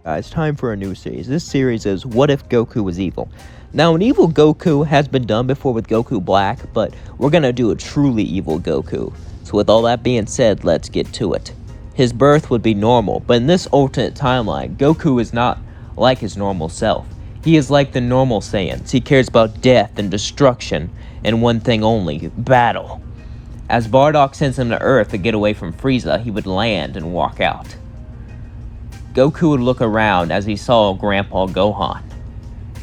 It's time for a new series. This series is What If Goku Was Evil? Now, an evil Goku has been done before with Goku Black, but we're gonna do a truly evil Goku. So with all that being said, let's get to it. His birth would be normal, but in this alternate timeline, Goku is not like his normal self. He is like the normal Saiyans. He cares about death and destruction, and one thing only, battle. As Bardock sends him to Earth to get away from Frieza, he would land and walk out. Goku would look around as he saw Grandpa Gohan.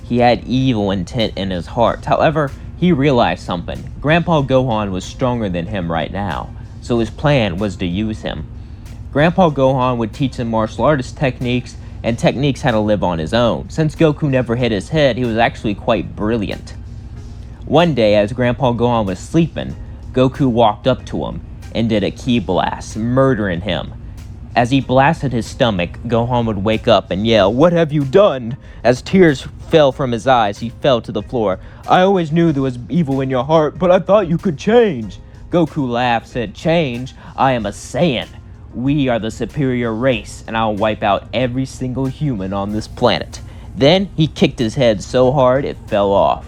He had evil intent in his heart. However, he realized something. Grandpa Gohan was stronger than him right now, so his plan was to use him. Grandpa Gohan would teach him martial artist techniques and techniques how to live on his own. Since Goku never hit his head, he was actually quite brilliant. One day, as Grandpa Gohan was sleeping, Goku walked up to him and did a ki blast, murdering him. As he blasted his stomach, Gohan would wake up and yell, "What have you done?" As tears fell from his eyes, he fell to the floor. "I always knew there was evil in your heart, but I thought you could change." Goku laughed, said, "Change? I am a Saiyan. We are the superior race, and I'll wipe out every single human on this planet." Then he kicked his head so hard it fell off.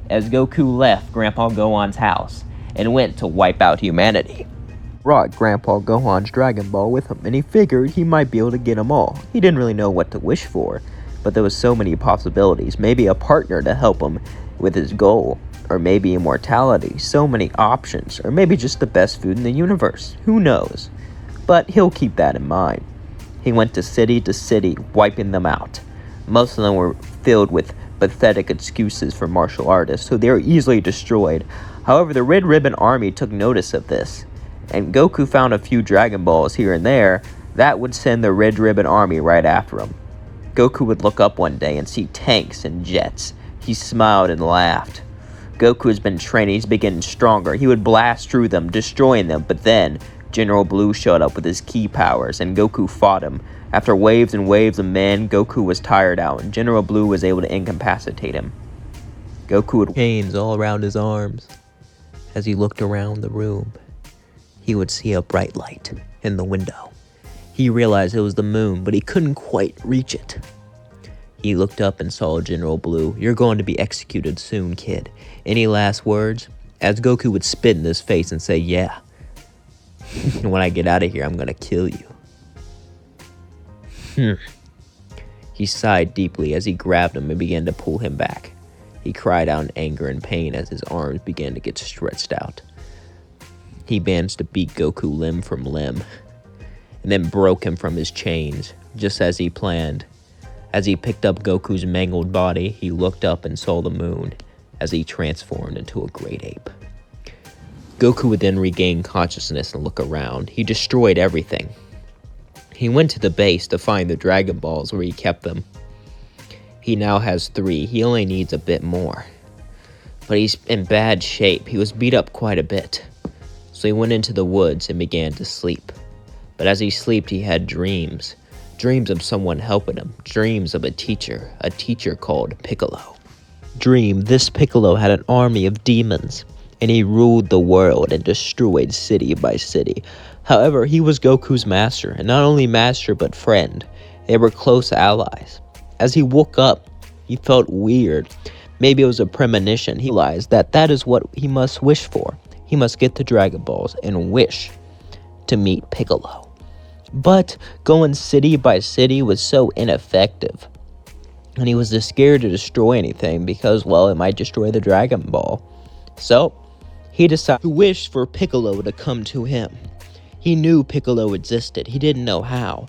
As Goku left Grandpa Gohan's house and went to wipe out humanity, brought Grandpa Gohan's Dragon Ball with him, and he figured he might be able to get them all. He didn't really know what to wish for, but there was so many possibilities. Maybe a partner to help him with his goal, or maybe immortality. So many options, or maybe just the best food in the universe. Who knows? But he'll keep that in mind. He went to city, wiping them out. Most of them were filled with pathetic excuses for martial artists, so they were easily destroyed. However, the Red Ribbon Army took notice of this, and Goku found a few Dragon Balls here and there that would send the Red Ribbon Army right after him. Goku would look up one day and see tanks and jets. He smiled and laughed. Goku has been training, he's been getting stronger. He would blast through them, destroying them, but then General Blue showed up with his ki powers, and Goku fought him. After waves and waves of men, Goku was tired out, and General Blue was able to incapacitate him. Goku would chains all around his arms. As he looked around the room, he would see a bright light in the window. He realized it was the moon, but he couldn't quite reach it. He looked up and saw General Blue. "You're going to be executed soon, kid. Any last words?" As Goku would spit in his face and say, "Yeah. When I get out of here, I'm going to kill you." He sighed deeply as he grabbed him and began to pull him back. He cried out in anger and pain as his arms began to get stretched out. He managed to beat Goku limb from limb, and then broke him from his chains, just as he planned. As he picked up Goku's mangled body, he looked up and saw the moon as he transformed into a great ape. Goku would then regain consciousness and look around. He destroyed everything. He went to the base to find the Dragon Balls where he kept them. He now has 3. He only needs a bit more. But he's in bad shape. He was beat up quite a bit. So he went into the woods and began to sleep. But as he slept, he had dreams. Dreams of someone helping him. Dreams of a teacher called Piccolo. This Piccolo had an army of demons, and he ruled the world and destroyed city by city. However, he was Goku's master, and not only master but friend. They were close allies. As he woke up, he felt weird. Maybe it was a premonition. He realized that is what he must wish for. He must get the Dragon Balls and wish to meet Piccolo. But going city by city was so ineffective, and he was just scared to destroy anything because, well, it might destroy the Dragon Ball. So he decided to wish for Piccolo to come to him. He knew Piccolo existed. He didn't know how,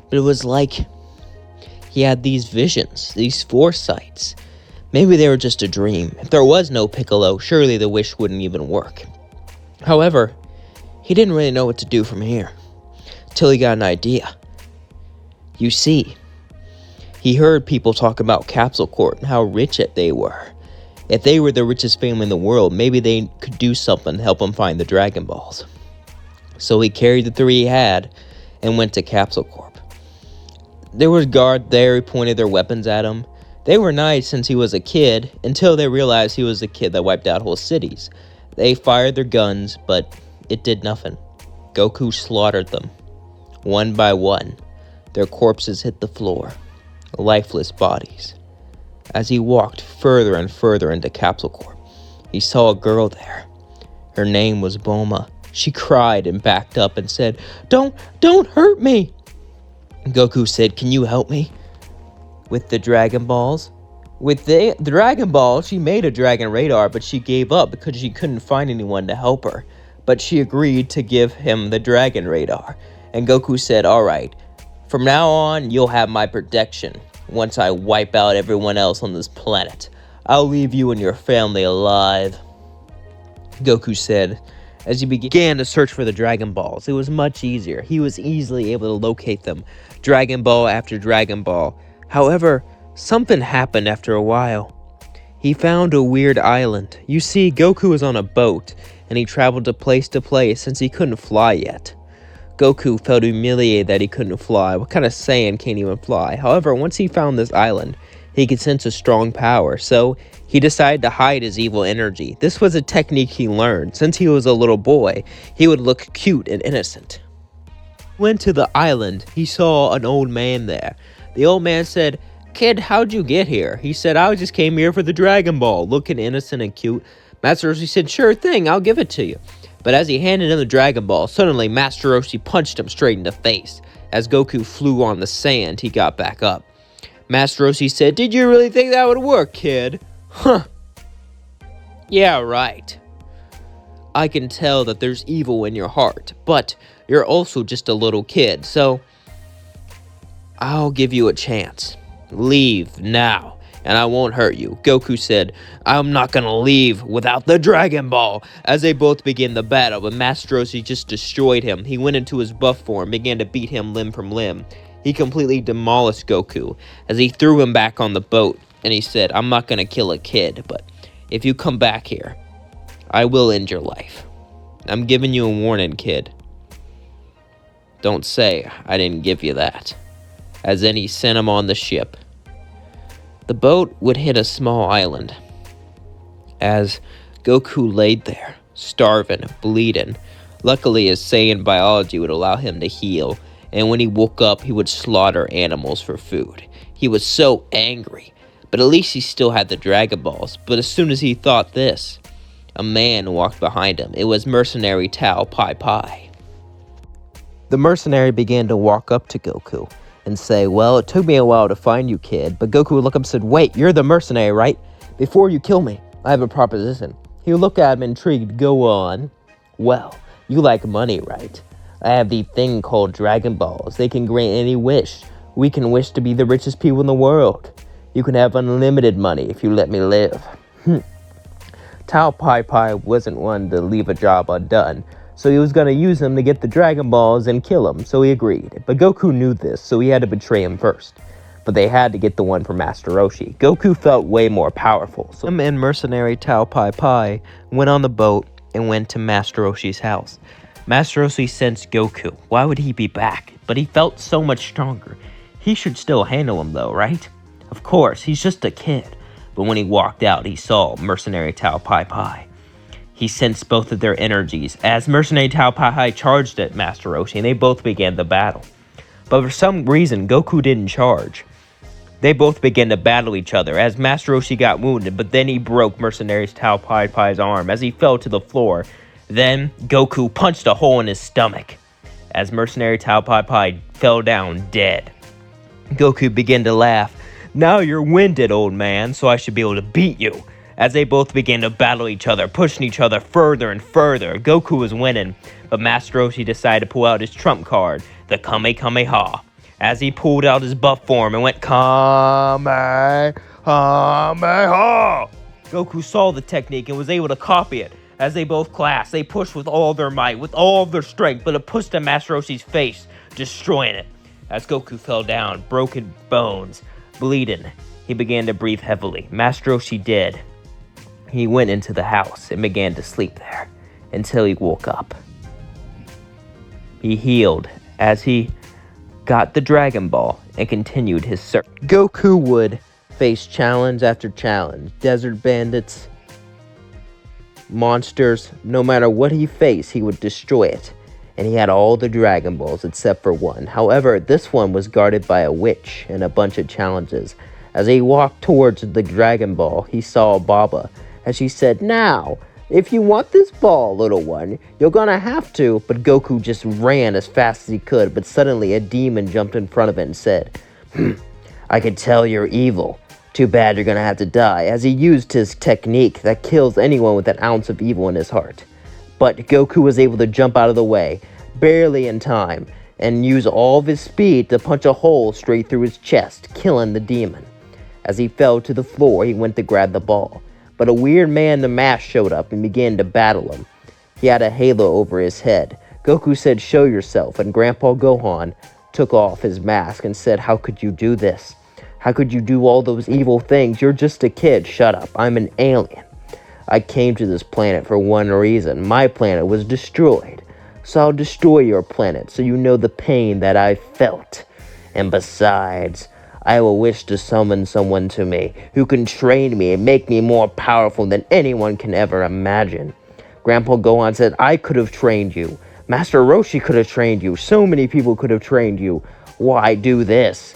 but it was like he had these visions, these foresights. Maybe they were just a dream. If there was no Piccolo, surely the wish wouldn't even work. However, he didn't really know what to do from here, till he got an idea. You see, he heard people talk about Capsule Corp and how rich they were. If they were the richest family in the world, maybe they could do something to help him find the Dragon Balls. So he carried the 3 he had and went to Capsule Corp. There was guards there who pointed their weapons at him. They were nice since he was a kid, until they realized he was the kid that wiped out whole cities. They fired their guns, but it did nothing. Goku slaughtered them, one by one. Their corpses hit the floor. lifeless bodies. As he walked further and further into Capsule Corp, he saw a girl there. Her name was Bulma. She cried and backed up and said, Don't hurt me!" Goku said, "Can you help me with the Dragon Balls?" With the Dragon Ball, she made a Dragon Radar, but she gave up because she couldn't find anyone to help her. But she agreed to give him the Dragon Radar. And Goku said, "Alright, from now on, you'll have my protection. Once I wipe out everyone else on this planet, I'll leave you and your family alive." Goku said, as he began to search for the Dragon Balls, it was much easier. He was easily able to locate them, Dragon Ball after Dragon Ball. However, something happened after a while. He found a weird island. You see, Goku was on a boat, and he traveled to place since he couldn't fly yet. Goku felt humiliated that he couldn't fly. What kind of Saiyan can't even fly? However, once he found this island, he could sense a strong power, so he decided to hide his evil energy. This was a technique he learned. Since he was a little boy, he would look cute and innocent. Went to the island. He saw an old man there. The old man said, "Kid, how'd you get here?" He said, "I just came here for the Dragon Ball," looking innocent and cute. Master Roshi said, "Sure thing, I'll give it to you." But as he handed him the Dragon Ball, suddenly Master Roshi punched him straight in the face. As Goku flew on the sand, he got back up. Master Roshi said, "Did you really think that would work, kid?" "Huh. Yeah, right. I can tell that there's evil in your heart, but you're also just a little kid, so I'll give you a chance. Leave now, and I won't hurt you." Goku said, "I'm not gonna leave without the Dragon Ball." As they both began the battle, but Master Roshi just destroyed him. He went into his buff form and began to beat him limb from limb. He completely demolished Goku as he threw him back on the boat, and he said, "I'm not gonna kill a kid, but if you come back here, I will end your life. I'm giving you a warning, kid. Don't say I didn't give you that." As then he sent him on the ship. The boat would hit a small island. As Goku laid there, starving, bleeding, luckily his Saiyan biology would allow him to heal, and when he woke up, he would slaughter animals for food. He was so angry, but at least he still had the Dragon Balls. But as soon as he thought this, a man walked behind him. It was mercenary Tao Pai Pai. The mercenary began to walk up to Goku and say, "Well, it took me a while to find you, kid." But Goku would look up and said, "Wait, you're the mercenary, right? Before you kill me, I have a proposition." He would look at him intrigued. "Go on." "Well, you like money, right? I have the thing called Dragon Balls. They can grant any wish. We can wish to be the richest people in the world. You can have unlimited money if you let me live." Tao Pai Pai wasn't one to leave a job undone, so he was going to use him to get the Dragon Balls and kill him, so he agreed. But Goku knew this, so he had to betray him first. But they had to get the one from Master Roshi. Goku felt way more powerful, so him and mercenary Tao Pai Pai went on the boat and went to Master Roshi's house. Master Roshi sensed Goku. Why would he be back? But he felt so much stronger. He should still handle him though, right? Of course, he's just a kid. But when he walked out, he saw mercenary Tao Pai Pai. He sensed both of their energies as mercenary Tao Pai Pai charged at Master Roshi, and they both began the battle. But for some reason, Goku didn't charge. They both began to battle each other as Master Roshi got wounded, but then he broke mercenary Tao Pai Pai's arm as he fell to the floor. Then Goku punched a hole in his stomach as mercenary Tao Pai Pai fell down dead. Goku began to laugh. "Now you're winded, old man, so I should be able to beat you." As they both began to battle each other, pushing each other further and further, Goku was winning, but Master Roshi decided to pull out his trump card, the Kamehameha. As he pulled out his buff form and went Kamehameha, Goku saw the technique and was able to copy it. As they both clashed, they pushed with all their might, with all of their strength, but it pushed at Master Roshi's face, destroying it. As Goku fell down, broken bones, bleeding, he began to breathe heavily. Master Roshi dead. He went into the house and began to sleep there until he woke up. He healed as he got the Dragon Ball and continued his search. Goku would face challenge after challenge, desert bandits, monsters. No matter what he faced, he would destroy it. and he had all the Dragon Balls except for one. However, this one was guarded by a witch and a bunch of challenges. As he walked towards the Dragon Ball, he saw Baba, as she said, "Now, if you want this ball, little one, you're gonna have to." But Goku just ran as fast as he could, but suddenly a demon jumped in front of it and said, "I can tell you're evil. Too bad you're gonna have to die," as he used his technique that kills anyone with an ounce of evil in his heart. But Goku was able to jump out of the way, barely in time, and use all of his speed to punch a hole straight through his chest, killing the demon. As he fell to the floor, he went to grab the ball, but a weird man in the mask showed up and began to battle him. He had a halo over his head. Goku said, "Show yourself," and Grandpa Gohan took off his mask and said, "How could you do this? How could you do all those evil things? You're just a kid. Shut up. I'm an alien. I came to this planet for one reason. My planet was destroyed. So I'll destroy your planet so you know the pain that I felt. And besides, I will wish to summon someone to me who can train me and make me more powerful than anyone can ever imagine." Grandpa Gohan said, "I could have trained you. Master Roshi could have trained you. So many people could have trained you. Why do this?"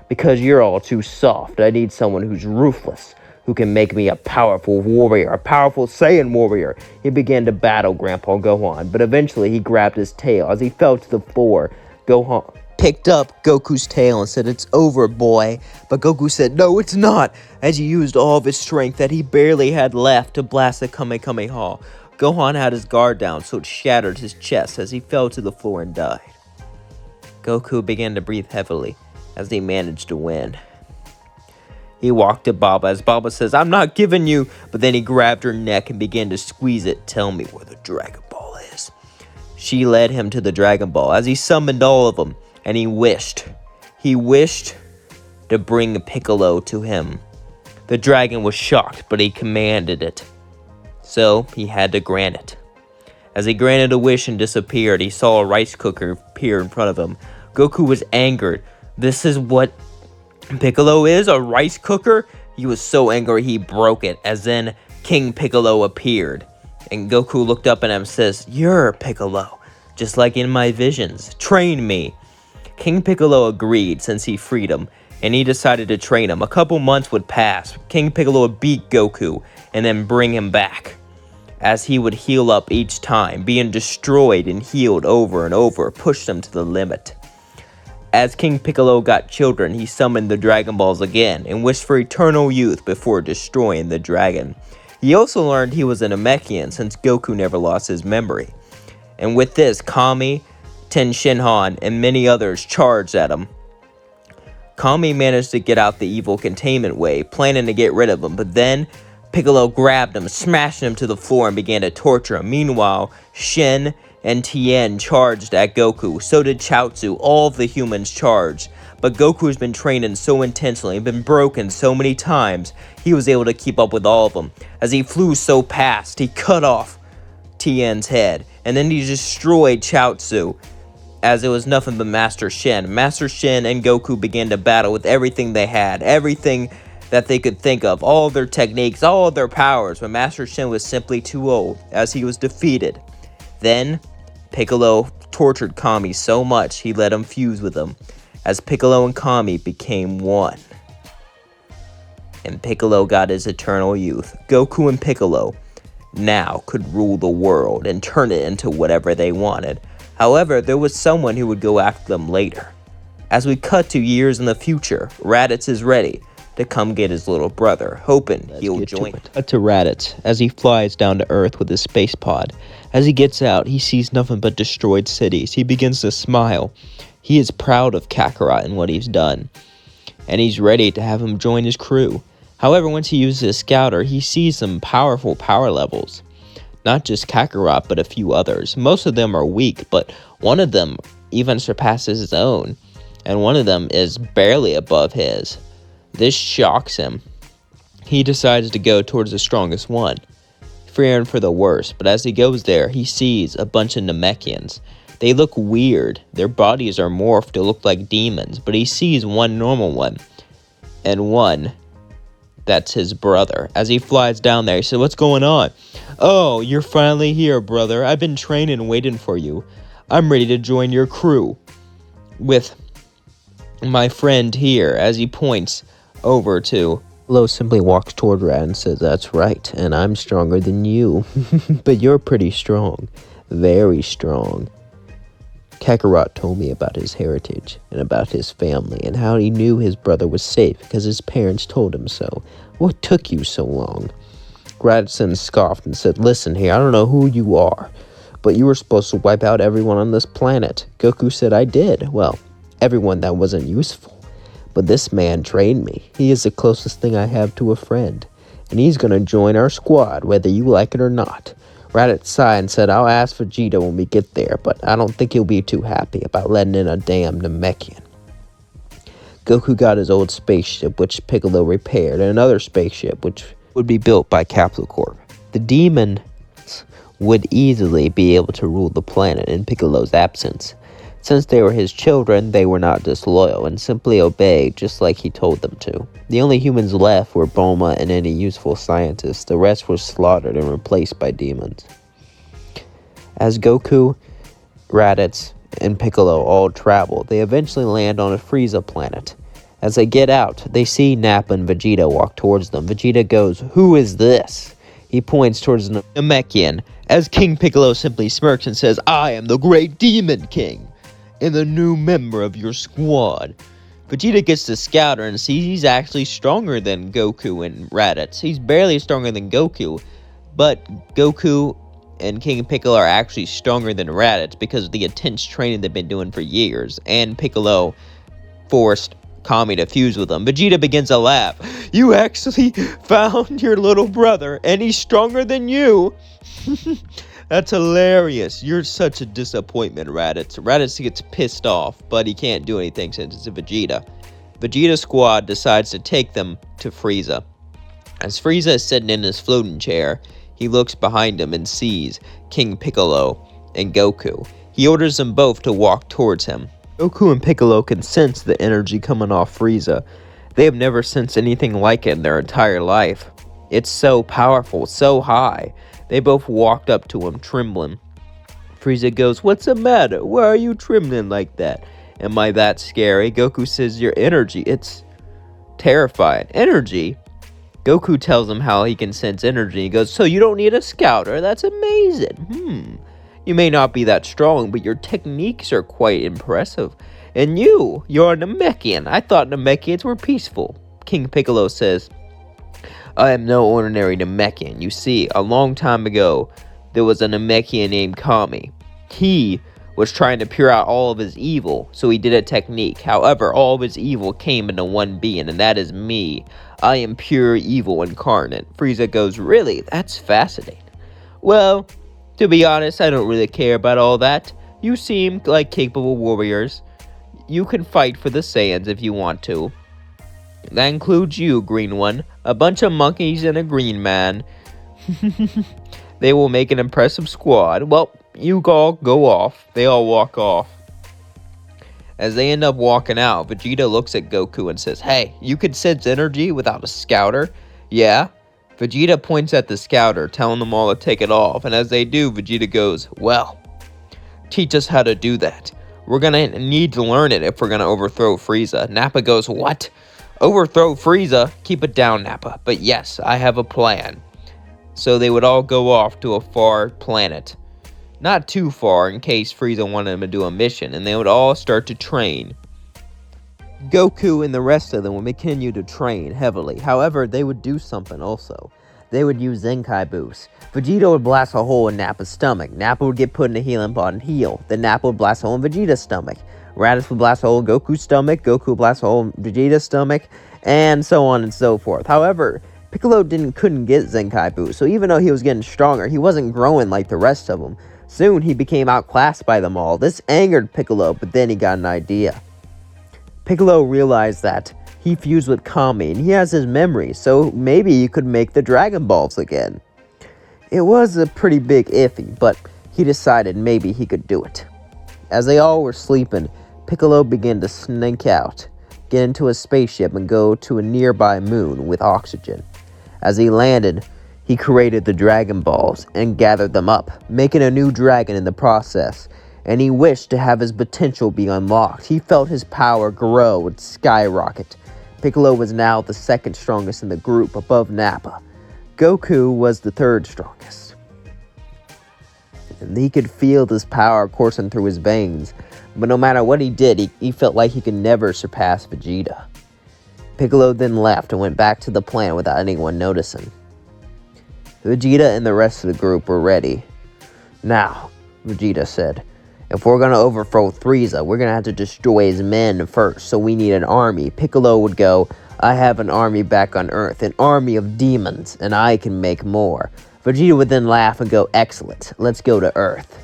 "Because you're all too soft. I need someone who's ruthless, who can make me a powerful warrior, a powerful Saiyan warrior." He began to battle Grandpa Gohan, but eventually he grabbed his tail. As he fell to the floor, Gohan picked up Goku's tail and said, "It's over, boy." But Goku said, "No, it's not," as he used all of his strength that he barely had left to blast the Kamehameha. Gohan had his guard down, so it shattered his chest as he fell to the floor and died. Goku began to breathe heavily as he managed to win. He walked to Baba as Baba says, "I'm not giving you," but then he grabbed her neck and began to squeeze it. "Tell me where the Dragon Ball is." She led him to the Dragon Ball as he summoned all of them, and he wished to bring Piccolo to him. The dragon was shocked, but he commanded it, so he had to grant it. As he granted a wish and disappeared, he saw a rice cooker appear in front of him. Goku was angered. This is what Piccolo is, a rice cooker? He was so angry he broke it, as then King Piccolo appeared. And Goku looked up at him and says, "You're Piccolo, just like in my visions. Train me." King Piccolo agreed since he freed him, and he decided to train him. A couple months would pass. King Piccolo would beat Goku and then bring him back, as he would heal up each time, being destroyed and healed over and over, pushed him to the limit. As King Piccolo got children, he summoned the Dragon Balls again and wished for eternal youth before destroying the dragon. He also learned he was a Namekian since Goku never lost his memory. And with this, Kami, Tenshinhan, and many others charged at him. Kami managed to get out the evil containment way, planning to get rid of him, but then Piccolo grabbed him, smashing him to the floor, and began to torture him. Meanwhile, Shen and Tien charged at Goku. So did Chaozu. All of the humans charged. But Goku has been training so intensely and been broken so many times, he was able to keep up with all of them. As he flew so past, he cut off Tien's head, and then he destroyed Chaozu, as it was nothing but Master Shen. Master Shen and Goku began to battle with everything they had, everything that they could think of, all of their techniques, all of their powers, but Master Shen was simply too old, as he was defeated. Then, Piccolo tortured Kami so much he let him fuse with him, as Piccolo and Kami became one. And Piccolo got his eternal youth. Goku and Piccolo now could rule the world and turn it into whatever they wanted. However, there was someone who would go after them later. As we cut to years in the future, Raditz is ready to come get his little brother, hoping he'll join him. Cut to Raditz as he flies down to Earth with his space pod. As he gets out, he sees nothing but destroyed cities. He begins to smile. He is proud of Kakarot and what he's done, and he's ready to have him join his crew. However, once he uses his scouter, he sees some powerful power levels. Not just Kakarot, but a few others. Most of them are weak, but one of them even surpasses his own, and one of them is barely above his. This shocks him. He decides to go towards the strongest one, fearing for the worst, but as he goes there, he sees a bunch of Namekians. They look weird. Their bodies are morphed to look like demons, but he sees one normal one, and one that's his brother. As he flies down there, he says, "What's going on?" "Oh, you're finally here, brother. I've been training and waiting for you. I'm ready to join your crew with my friend here," as he points over to Piccolo. Simply walks toward Rat and says, "That's right, and I'm stronger than you." "But you're pretty strong. Very strong." Kakarot told me about his heritage and about his family and how he knew his brother was safe because his parents told him so. "What took you so long?" Raditz scoffed and said, "Listen here, I don't know who you are, but you were supposed to wipe out everyone on this planet." Goku said, "I did. Well, everyone that wasn't useful. But this man trained me. He is the closest thing I have to a friend, and he's going to join our squad, whether you like it or not." Raditz sighed and said, "I'll ask Vegeta when we get there, but I don't think he'll be too happy about letting in a damn Namekian." Goku got his old spaceship, which Piccolo repaired, and another spaceship, which would be built by Capsule Corp. The demons would easily be able to rule the planet in Piccolo's absence. Since they were his children, they were not disloyal and simply obeyed just like he told them to. The only humans left were Bulma and any useful scientists. The rest were slaughtered and replaced by demons. As Goku, Raditz, and Piccolo all travel, they eventually land on a Frieza planet. As they get out, they see Nappa and Vegeta walk towards them. Vegeta goes, "Who is this?" He points towards Namekian, as King Piccolo simply smirks and says, "I am the Great Demon King, and the new member of your squad." Vegeta gets the scouter and sees he's actually stronger than Goku and Raditz. He's barely stronger than Goku, but Goku and King Piccolo are actually stronger than Raditz because of the intense training they've been doing for years, and Piccolo forced Kami to fuse with him. Vegeta begins to laugh. "You actually found your little brother, and he's stronger than you." "That's hilarious. You're such a disappointment, Raditz." Raditz gets pissed off, but he can't do anything since it's a Vegeta. Vegeta's squad decides to take them to Frieza. As Frieza is sitting in his floating chair, he looks behind him and sees King Piccolo and Goku. He orders them both to walk towards him. Goku and Piccolo can sense the energy coming off Frieza. They have never sensed anything like it in their entire life. It's so powerful, so high. They both walked up to him, trembling. Frieza goes, "What's the matter? Why are you trembling like that? Am I that scary?" Goku says, "Your energy, it's terrifying." "Energy?" Goku tells him how he can sense energy. He goes, "So you don't need a scouter? That's amazing. You may not be that strong, but your techniques are quite impressive. And you're a Namekian. I thought Namekians were peaceful." King Piccolo says, "I am no ordinary Namekian. You see, a long time ago, there was a Namekian named Kami. He was trying to pure out all of his evil, so he did a technique. However, all of his evil came into one being, and that is me. I am pure evil incarnate." Frieza goes, "Really? That's fascinating. Well, to be honest, I don't really care about all that. You seem like capable warriors. You can fight for the Saiyans if you want to. That includes you, Green One. A bunch of monkeys and a green man. They will make an impressive squad. Well, you all go off." They all walk off. As they end up walking out, Vegeta looks at Goku and says, "Hey, you could sense energy without a scouter?" "Yeah." Vegeta points at the scouter, telling them all to take it off. And as they do, Vegeta goes, "Well, teach us how to do that. We're gonna need to learn it if we're gonna overthrow Frieza." Nappa goes, "What? Overthrow Frieza? Keep it down, Nappa. But yes, I have a plan." So they would all go off to a far planet. Not too far in case Frieza wanted them to do a mission, and they would all start to train. Goku and the rest of them would continue to train heavily. However, they would do something also. They would use Zenkai boosts. Vegeta would blast a hole in Nappa's stomach. Nappa would get put in a healing pod and heal. Then Nappa would blast a hole in Vegeta's stomach. Raditz would blast a hole in Goku's stomach. Goku would blast a hole in Vegeta's stomach. And so on and so forth. However, Piccolo couldn't get Zenkai boost. So even though he was getting stronger, he wasn't growing like the rest of them. Soon, he became outclassed by them all. This angered Piccolo, but then he got an idea. Piccolo realized that he fused with Kami, and he has his memory, so maybe he could make the Dragon Balls again. It was a pretty big iffy, but he decided maybe he could do it. As they all were sleeping, Piccolo began to sneak out, get into a spaceship, and go to a nearby moon with oxygen. As he landed, he created the Dragon Balls and gathered them up, making a new dragon in the process. and he wished to have his potential be unlocked. He felt his power grow and skyrocket. Piccolo was now the second strongest in the group, above Nappa. Goku was the third strongest. And he could feel this power coursing through his veins, but no matter what he did, he felt like he could never surpass Vegeta. Piccolo then left and went back to the planet without anyone noticing. Vegeta and the rest of the group were ready. "Now," Vegeta said, "if we're going to overthrow Frieza, we're going to have to destroy his men first, so we need an army." Piccolo would go, "I have an army back on Earth, an army of demons, and I can make more." Vegeta would then laugh and go, "Excellent, let's go to Earth."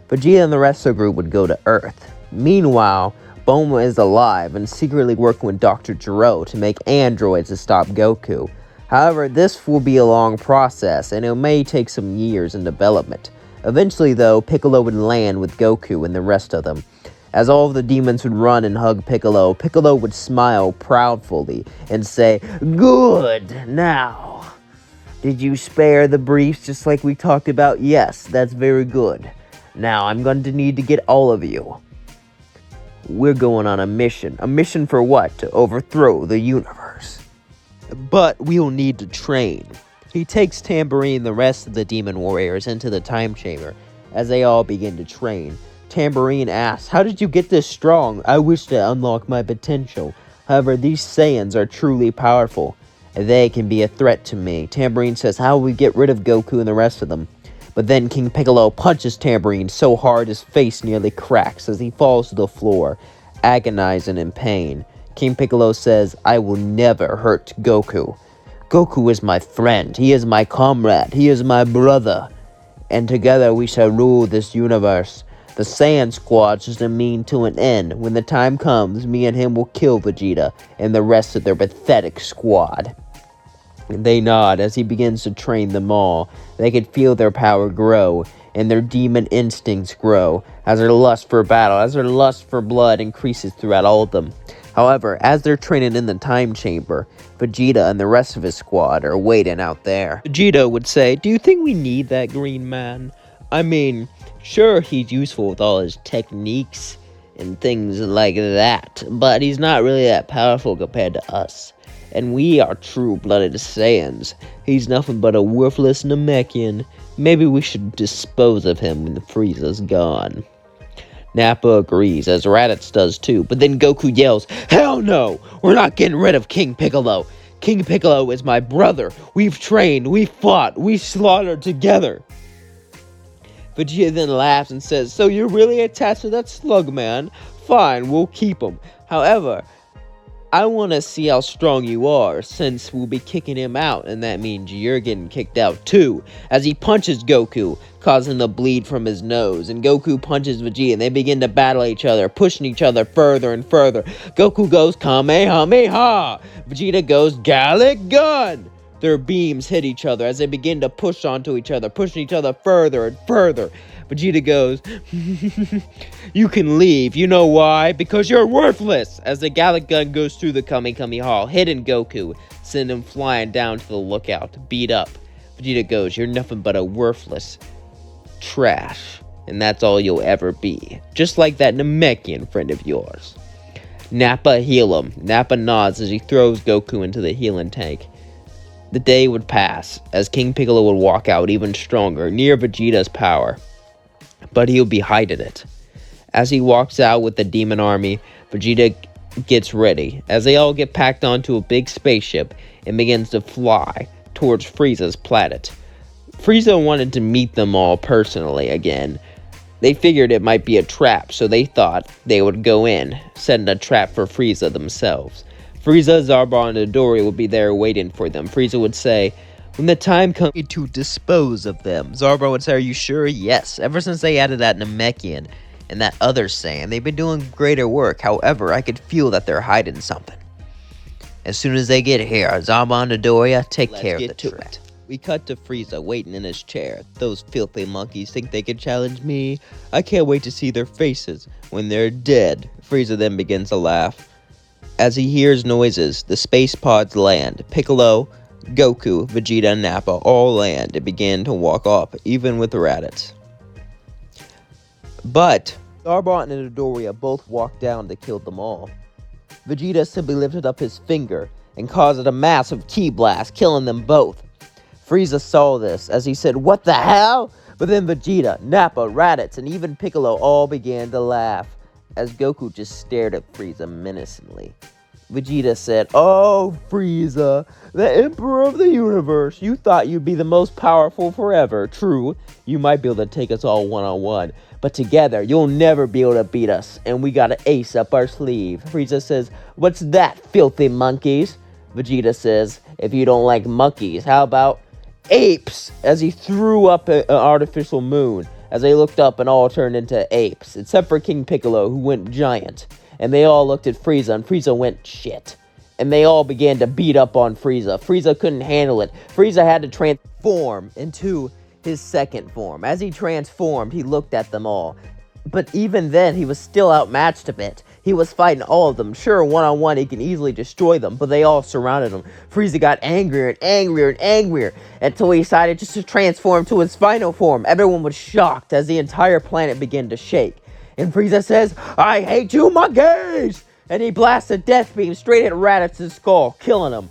Vegeta and the rest of the group would go to Earth. Meanwhile, Bulma is alive and secretly working with Dr. Gero to make androids to stop Goku. However, this will be a long process, and it may take some years in development. Eventually, though, Piccolo would land with Goku and the rest of them. As all of the demons would run and hug Piccolo, Piccolo would smile proudly and say, "Good, now. Did you spare the briefs just like we talked about? Yes, that's very good. Now I'm going to need to get all of you. We're going on a mission. A mission for what? To overthrow the universe. But we'll need to train." He takes Tambourine and the rest of the demon warriors into the time chamber as they all begin to train. Tambourine asks, "How did you get this strong? I wish to unlock my potential. However, these Saiyans are truly powerful. They can be a threat to me." Tambourine says, "How will we get rid of Goku and the rest of them?" But then King Piccolo punches Tambourine so hard his face nearly cracks as he falls to the floor, agonizing in pain. King Piccolo says, "I will never hurt Goku. Goku is my friend. He is my comrade. He is my brother. And together we shall rule this universe. The Saiyan Squad is a mean to an end. When the time comes, me and him will kill Vegeta and the rest of their pathetic squad." They nod as he begins to train them all. They could feel their power grow, and their demon instincts grow, as their lust for battle, as their lust for blood increases throughout all of them. However, as they're training in the time chamber, Vegeta and the rest of his squad are waiting out there. Vegeta would say, "Do you think we need that green man? I mean, sure, he's useful with all his techniques and things like that, but he's not really that powerful compared to us. And we are true-blooded Saiyans. He's nothing but a worthless Namekian. Maybe we should dispose of him when the Frieza's gone." Nappa agrees, as Raditz does too, but then Goku yells, "Hell no! We're not getting rid of King Piccolo! King Piccolo is my brother! We've trained, we fought, we slaughtered together!" Vegeta then laughs and says, "So you're really attached to that slug man? Fine, we'll keep him. However, I want to see how strong you are, since we'll be kicking him out, and that means you're getting kicked out too," as he punches Goku, causing a bleed from his nose, and Goku punches Vegeta, and they begin to battle each other, pushing each other further and further. Goku goes Kamehameha! Vegeta goes Gallic Gun! Their beams hit each other as they begin to push onto each other, pushing each other further and further. Vegeta goes, "You can leave. You know why? Because you're worthless!" As the Gallic Gun goes through the Kamehameha, hitting Goku, sending him flying down to the lookout, beat up. Vegeta goes, "You're nothing but a worthless trash, and that's all you'll ever be. Just like that Namekian friend of yours." Nappa heal him. Nappa nods as he throws Goku into the healing tank. The day would pass, as King Piccolo would walk out even stronger, near Vegeta's power. But he'll be hiding it. As he walks out with the demon army, Vegeta gets ready, as they all get packed onto a big spaceship and begins to fly towards Frieza's planet. Frieza wanted to meet them all personally again. They figured it might be a trap, so they thought they would go in, setting a trap for Frieza themselves. Frieza, Zarbon, and Dory would be there waiting for them. Frieza would say, "When the time comes to dispose of them." Zarbon would say, "Are you sure?" "Yes. Ever since they added that Namekian and that other Saiyan, they've been doing greater work. However, I could feel that they're hiding something. As soon as they get here, Zarbon and Doria take care of the trap." We cut to Frieza waiting in his chair. "Those filthy monkeys think they can challenge me? I can't wait to see their faces when they're dead." Frieza then begins to laugh. As he hears noises, the space pods land. Piccolo, Goku, Vegeta, and Nappa all land and begin to walk off, even with Raditz. But Zarbon and Dodoria both walked down to kill them all. Vegeta simply lifted up his finger and caused a massive ki blast, killing them both. Frieza saw this as he said, "What the hell?" But then Vegeta, Nappa, Raditz, and even Piccolo all began to laugh as Goku just stared at Frieza menacingly. Vegeta said, "Oh, Frieza, the Emperor of the Universe, you thought you'd be the most powerful forever. True, you might be able to take us all one-on-one, but together, you'll never be able to beat us, and we got an ace up our sleeve." Frieza says, "What's that, filthy monkeys?" Vegeta says, "If you don't like monkeys, how about apes?" As he threw up an artificial moon. As they looked up and all turned into apes, except for King Piccolo, who went giant. And they all looked at Frieza, and Frieza went shit. And they all began to beat up on Frieza. Frieza couldn't handle it. Frieza had to transform into his second form. As he transformed, he looked at them all. But even then, he was still outmatched a bit. He was fighting all of them. Sure, one-on-one, he can easily destroy them, but they all surrounded him. Frieza got angrier and angrier and angrier until he decided just to transform to his final form. Everyone was shocked as the entire planet began to shake. And Frieza says, "I hate you, monkeys!" And he blasts a death beam straight at Raditz's skull, killing him.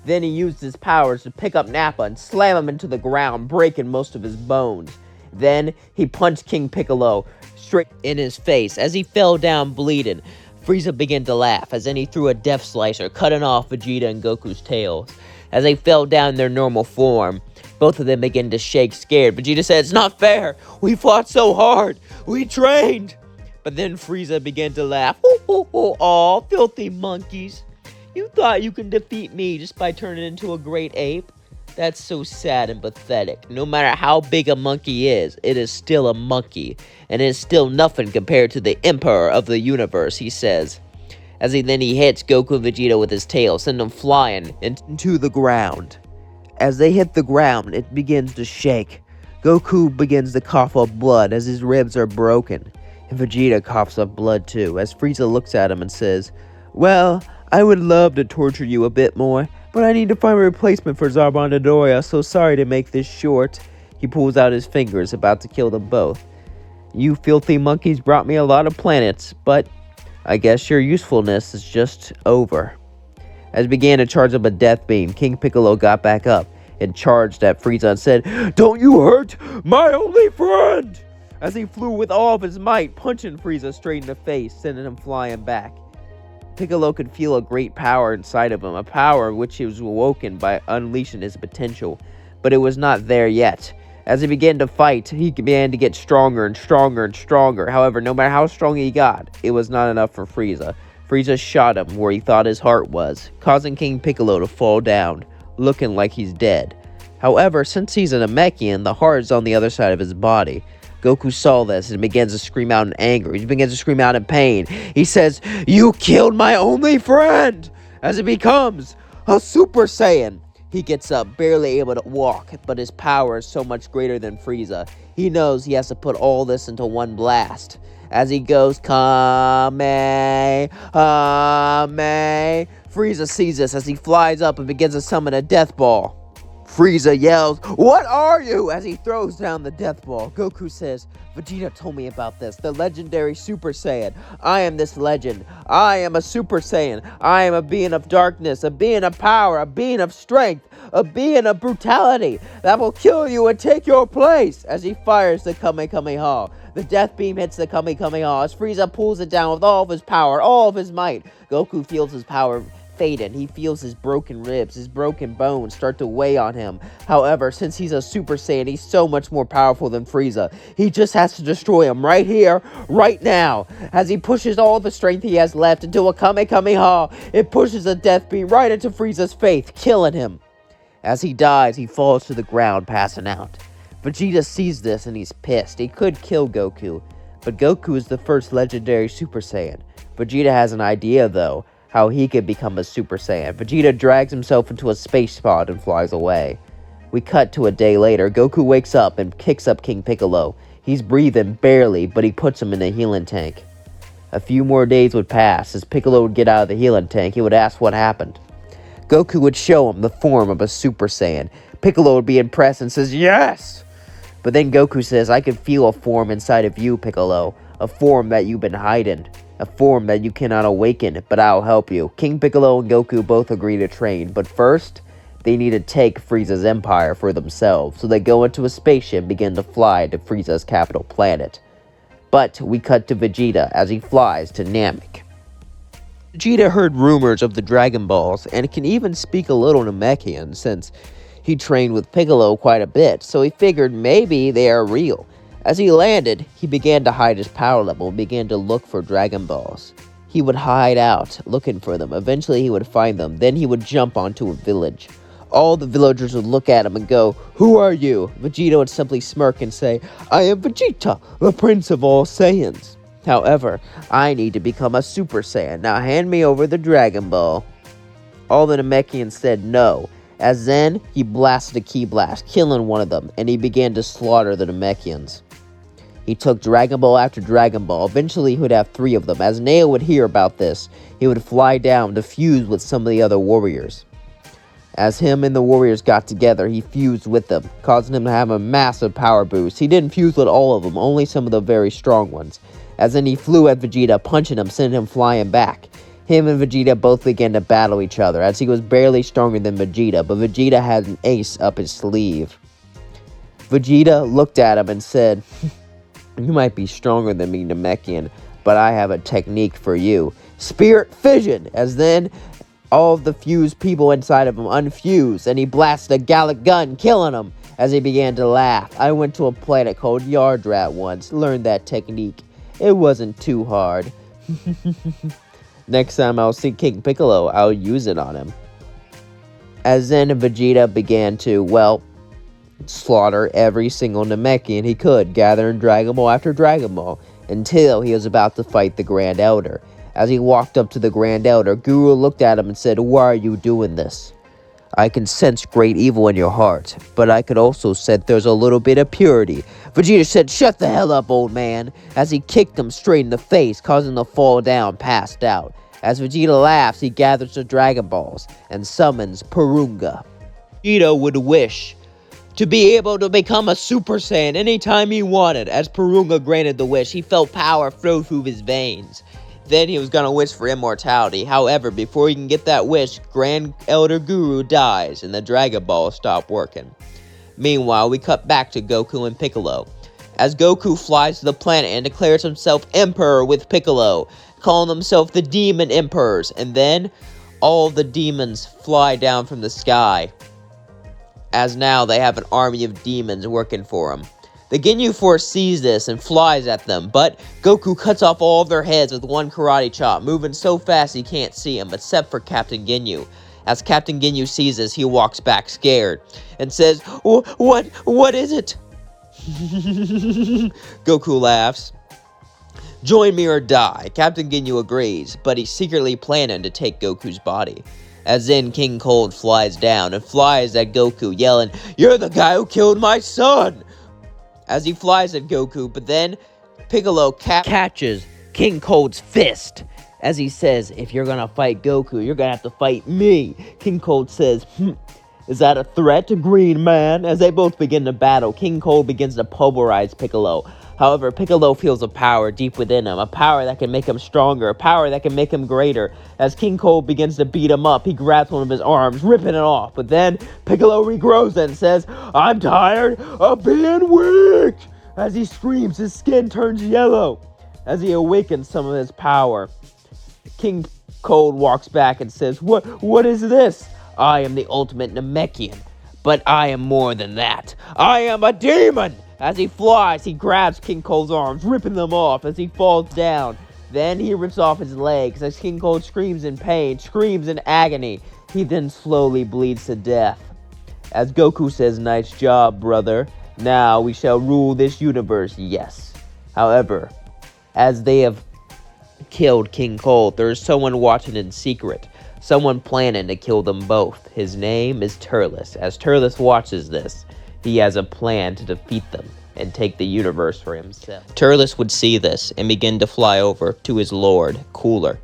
Then he used his powers to pick up Nappa and slam him into the ground, breaking most of his bones. Then he punched King Piccolo straight in his face. As he fell down bleeding, Frieza began to laugh, as then he threw a death slicer, cutting off Vegeta and Goku's tails. As they fell down in their normal form, both of them began to shake, scared. Vegeta said, "It's not fair! We fought so hard! We trained!" But then Frieza began to laugh. "Ho ho ho, aw, filthy monkeys! You thought you could defeat me just by turning into a great ape? That's so sad and pathetic. No matter how big a monkey is, it is still a monkey, and it is still nothing compared to the Emperor of the Universe," he says. As he hits Goku and Vegeta with his tail, sending them flying into the ground. As they hit the ground, it begins to shake. Goku begins to cough up blood as his ribs are broken. And Vegeta coughs up blood too, as Frieza looks at him and says, "Well, I would love to torture you a bit more, but I need to find a replacement for Zarbon and Dodoria, so sorry to make this short." He pulls out his fingers, about to kill them both. "You filthy monkeys brought me a lot of planets, but I guess your usefulness is just over." As he began to charge up a death beam, King Piccolo got back up and charged at Frieza and said, "Don't you hurt my only friend!" As he flew with all of his might, punching Frieza straight in the face, sending him flying back. Piccolo could feel a great power inside of him, a power which he was awoken by unleashing his potential, but it was not there yet. As he began to fight, he began to get stronger and stronger and stronger. However, no matter how strong he got, it was not enough for Frieza. Frieza shot him where he thought his heart was, causing King Piccolo to fall down, looking like he's dead. However, since he's a Namekian, the heart is on the other side of his body. Goku saw this and begins to scream out in anger. He begins to scream out in pain. He says, "You killed my only friend!" As he becomes a Super Saiyan. He gets up, barely able to walk, but his power is so much greater than Frieza. He knows he has to put all this into one blast. As he goes, Kame, Frieza sees this as he flies up and begins to summon a death ball. Frieza yells, "What are you?" as he throws down the death ball. Goku says, "Vegeta told me about this, the legendary Super Saiyan. I am this legend. I am a Super Saiyan. I am a being of darkness, a being of power, a being of strength, a being of brutality that will kill you and take your place." As he fires the Kamehameha, the death beam hits the Kamehameha as Frieza pulls it down with all of his power, all of his might. Goku feels his power faded. He feels his broken ribs, his broken bones start to weigh on him. However, since he's a Super Saiyan, he's so much more powerful than Frieza. He just has to destroy him right here, right now. As he pushes all the strength he has left into a Kamehameha, it pushes a death beam right into Frieza's face, killing him. As he dies, he falls to the ground, passing out. Vegeta sees this and he's pissed. He could kill Goku, but Goku is the first legendary Super Saiyan. Vegeta has an idea, though, how he could become a Super Saiyan. Vegeta drags himself into a space pod and flies away. We cut to a day later. Goku wakes up and kicks up King Piccolo. He's breathing barely, but he puts him in the healing tank. A few more days would pass. As Piccolo would get out of the healing tank, he would ask what happened. Goku would show him the form of a Super Saiyan. Piccolo would be impressed and says, "Yes!" But then Goku says, "I can feel a form inside of you, Piccolo. a form that you've been hiding, a form that you cannot awaken, but I'll help you. King Piccolo and Goku both agree to train, but first, they need to take Frieza's empire for themselves, so they go into a spaceship and begin to fly to Frieza's capital planet. But we cut to Vegeta as he flies to Namek. Vegeta heard rumors of the Dragon Balls, and can even speak a little Namekian since he trained with Piccolo quite a bit, so he figured maybe they are real. As he landed, he began to hide his power level and began to look for Dragon Balls. He would hide out, looking for them. Eventually he would find them, then he would jump onto a village. All the villagers would look at him and go, "Who are you?" Vegeta would simply smirk and say, "I am Vegeta, the Prince of all Saiyans. However, I need to become a Super Saiyan. Now hand me over the Dragon Ball." All the Namekians said no. As then, he blasted a ki blast, killing one of them, and he began to slaughter the Namekians. He took Dragon Ball after Dragon Ball. Eventually, he would have 3 of them. As Neo would hear about this, he would fly down to fuse with some of the other warriors. As him and the warriors got together, he fused with them, causing him to have a massive power boost. He didn't fuse with all of them, only some of the very strong ones. As then he flew at Vegeta, punching him, sending him flying back. Him and Vegeta both began to battle each other, as he was barely stronger than Vegeta, but Vegeta had an ace up his sleeve. Vegeta looked at him and said, "You might be stronger than me, Namekian, but I have a technique for you. Spirit Fission!" As then, all of the fused people inside of him unfused, and he blasted a Gallic gun, killing him. As he began to laugh, "I went to a planet called Yardrat once, learned that technique. It wasn't too hard. Next time I'll see King Piccolo, I'll use it on him." As then Vegeta began to, slaughter every single Namekian he could, gathering Dragon Ball after Dragon Ball, until he was about to fight the Grand Elder. As he walked up to the Grand Elder, Guru looked at him and said, "Why are you doing this? I can sense great evil in your heart, but I could also sense there's a little bit of purity." Vegeta said, "Shut the hell up, old man," as he kicked him straight in the face, causing him to fall down, passed out. As Vegeta laughs, he gathers the Dragon Balls and summons Purunga. Vegeta would wish to be able to become a Super Saiyan anytime he wanted. As Purunga granted the wish, he felt power flow through his veins. Then he was gonna wish for immortality. However, before he can get that wish, Grand Elder Guru dies and the Dragon Balls stop working. Meanwhile, we cut back to Goku and Piccolo. As Goku flies to the planet and declares himself Emperor with Piccolo, calling himself the Demon Emperors, and then all the demons fly down from the sky, as now they have an army of demons working for him. The Ginyu Force sees this and flies at them, but Goku cuts off all of their heads with one karate chop, moving so fast he can't see him, except for Captain Ginyu. As Captain Ginyu sees this, he walks back scared and says, What is it?" Goku laughs. "Join me or die." Captain Ginyu agrees, but he's secretly planning to take Goku's body. As then King Cold flies down and flies at Goku, yelling, "You're the guy who killed my son!" As he flies at Goku, but then Piccolo catches King Cold's fist. As he says, "If you're gonna fight Goku, you're gonna have to fight me." King Cold says, "Is that a threat, Green Man?" As they both begin to battle, King Cold begins to pulverize Piccolo. However, Piccolo feels a power deep within him, a power that can make him stronger, a power that can make him greater. As King Cold begins to beat him up, he grabs one of his arms, ripping it off. But then Piccolo regrows it and says, "I'm tired of being weak." As he screams, his skin turns yellow. As he awakens some of his power, King Cold walks back and says, What is this?" "I am the ultimate Namekian, but I am more than that. I am a demon!" As he flies, he grabs King Cold's arms, ripping them off as he falls down. Then he rips off his legs as King Cold screams in pain, screams in agony. He then slowly bleeds to death. As Goku says, "Nice job, brother. Now we shall rule this universe." Yes. However, as they have killed King Cold, there is someone watching in secret. Someone planning to kill them both. His name is Turles. As Turles watches this, he has a plan to defeat them and take the universe for himself. Turles would see this and begin to fly over to his lord, Cooler.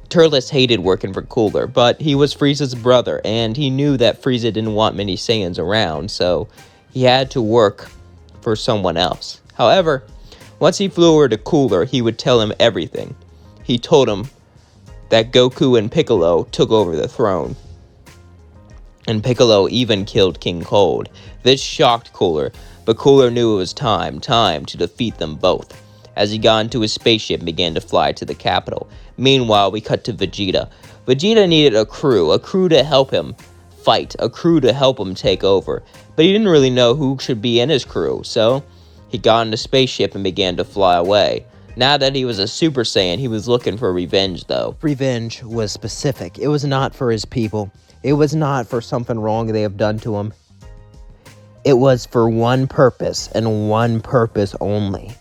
Turles hated working for Cooler, but he was Frieza's brother, and he knew that Frieza didn't want many Saiyans around, so he had to work for someone else. However, Once he flew over to Cooler, he would tell him everything. He told him that Goku and Piccolo took over the throne, and Piccolo even killed King Cold. This shocked Cooler, but Cooler knew it was time to defeat them both. As he got into his spaceship and began to fly to the capital. Meanwhile, we cut to Vegeta. Vegeta needed a crew to help him fight, a crew to help him take over. But he didn't really know who should be in his crew, so he got in the spaceship and began to fly away. Now that he was a Super Saiyan, he was looking for revenge, though. Revenge was specific. It was not for his people. It was not for something wrong they have done to him. It was for one purpose, and one purpose only.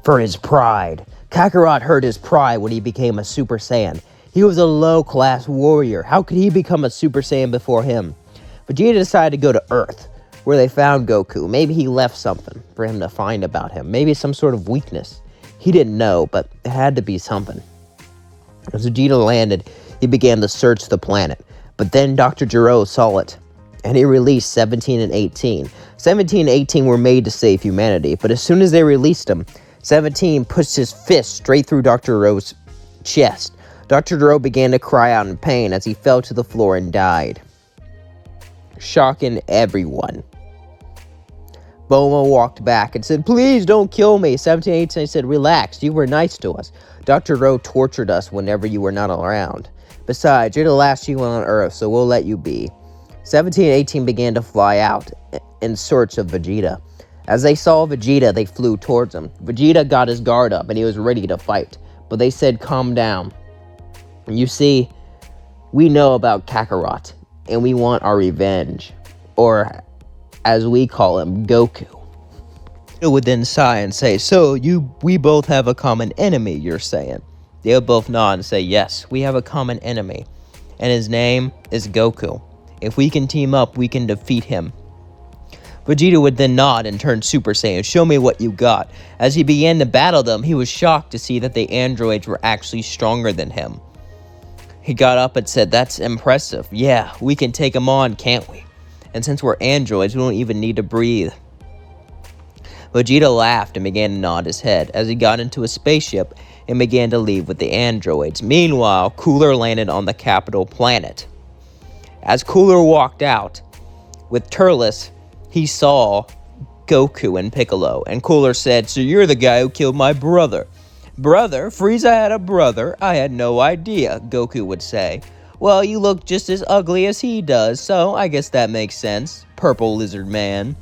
For his pride. Kakarot hurt his pride when he became a Super Saiyan. He was a low-class warrior. How could he become a Super Saiyan before him? Vegeta decided to go to Earth, where they found Goku. Maybe he left something for him to find about him. Maybe some sort of weakness. He didn't know, but it had to be something. As Vegeta landed, he began to search the planet. But then Dr. Gero saw it, and he released 17 and 18. 17 and 18 were made to save humanity, but as soon as they released them, 17 pushed his fist straight through Dr. Gero's chest. Dr. Gero began to cry out in pain as he fell to the floor and died, shocking everyone. Bulma walked back and said, "Please don't kill me." 1718 said, "Relax, you were nice to us. Dr. Gero tortured us whenever you were not around. Besides, you're the last human on Earth, so we'll let you be." 1718 began to fly out in search of Vegeta. As they saw Vegeta, they flew towards him. Vegeta got his guard up and he was ready to fight, but they said, "Calm down. You see, we know about Kakarot, and we want our revenge." Or, as we call him, Goku. It would then sigh and say, "So, we both have a common enemy, you're saying?" They would both nod and say, "Yes, we have a common enemy, and his name is Goku. If we can team up, we can defeat him." Vegeta would then nod and turn Super Saiyan. "Show me what you got." As he began to battle them, he was shocked to see that the androids were actually stronger than him. He got up and said, "That's impressive. Yeah, we can take him on, can't we? And since we're androids, we don't even need to breathe." Vegeta laughed and began to nod his head as he got into a spaceship and began to leave with the androids. Meanwhile, Cooler landed on the capital planet. As Cooler walked out with Turles, he saw Goku and Piccolo, and Cooler said, "So you're the guy who killed my brother." "Brother? Frieza had a brother? I had no idea," Goku would say. "Well, you look just as ugly as he does, so I guess that makes sense, Purple Lizard Man."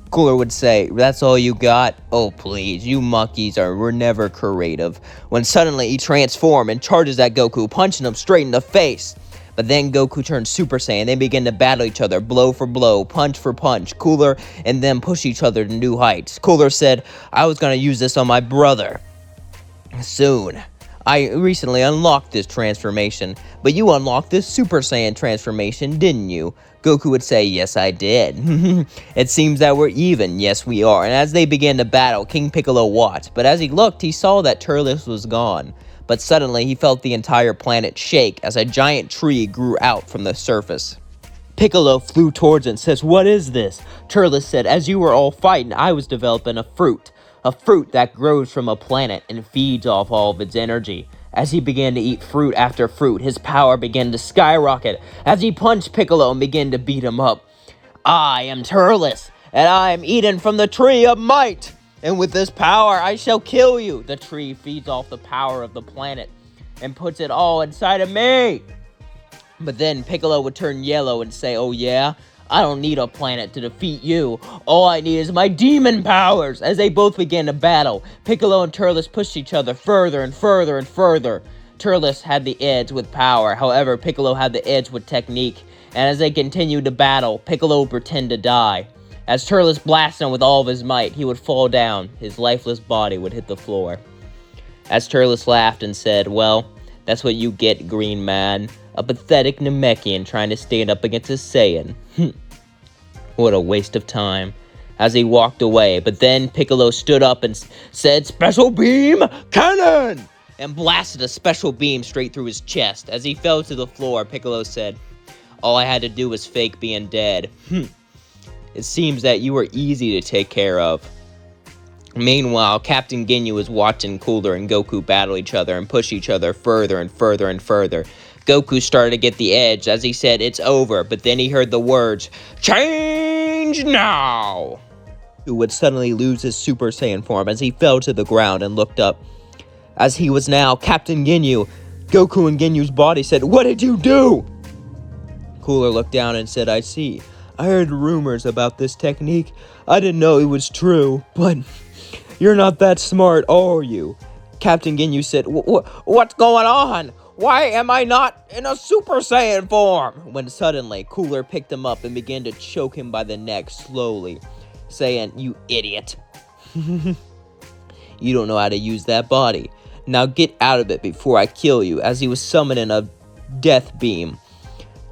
Cooler would say, "That's all you got? Oh, please, you monkeys were never creative." When suddenly he transformed and charges at Goku, punching him straight in the face. But then Goku turned Super Saiyan. They began to battle each other, blow for blow, punch for punch. Cooler and them push each other to new heights. Cooler said, "I was going to use this on my brother soon. I recently unlocked this transformation, but you unlocked this Super Saiyan transformation, didn't you?" Goku would say, "Yes, I did." "It seems that we're even." "Yes, we are." And as they began to battle, King Piccolo watched. But as he looked, he saw that Turles was gone. But suddenly, he felt the entire planet shake as a giant tree grew out from the surface. Piccolo flew towards it and says, "What is this?" Turles said, "As you were all fighting, I was developing a fruit that grows from a planet and feeds off all of its energy." As he began to eat fruit after fruit, his power began to skyrocket as he punched Piccolo and began to beat him up. "I am Turles, and I am eating from the tree of might. And with this power, I shall kill you." The tree feeds off the power of the planet and puts it all inside of me. But then Piccolo would turn yellow and say, "Oh yeah? I don't need a planet to defeat you. All I need is my demon powers." As they both began to battle, Piccolo and Turles pushed each other further and further and further. Turles had the edge with power, however, Piccolo had the edge with technique. And as they continued to battle, Piccolo would pretend to die. As Turles blasted him with all of his might, he would fall down. His lifeless body would hit the floor. As Turles laughed and said, "Well, that's what you get, Green Man. A pathetic Namekian trying to stand up against a Saiyan. What a waste of time." As he walked away, but then Piccolo stood up and said, "Special Beam Cannon!" and blasted a special beam straight through his chest. As he fell to the floor, Piccolo said, "All I had to do was fake being dead. It seems that you were easy to take care of." Meanwhile, Captain Ginyu was watching Cooler and Goku battle each other and push each other further and further and further. Goku started to get the edge as he said, "It's over," but then he heard the words, "Change now!" Who would suddenly lose his Super Saiyan form as he fell to the ground and looked up. As he was now Captain Ginyu, Goku and Ginyu's body said, "What did you do?" Cooler looked down and said, "I see. I heard rumors about this technique. I didn't know it was true, but you're not that smart, are you?" Captain Ginyu said, "What's going on? Why am I not in a Super Saiyan form?" When suddenly, Cooler picked him up and began to choke him by the neck slowly, saying, "You idiot. You don't know how to use that body. Now get out of it before I kill you," as he was summoning a death beam.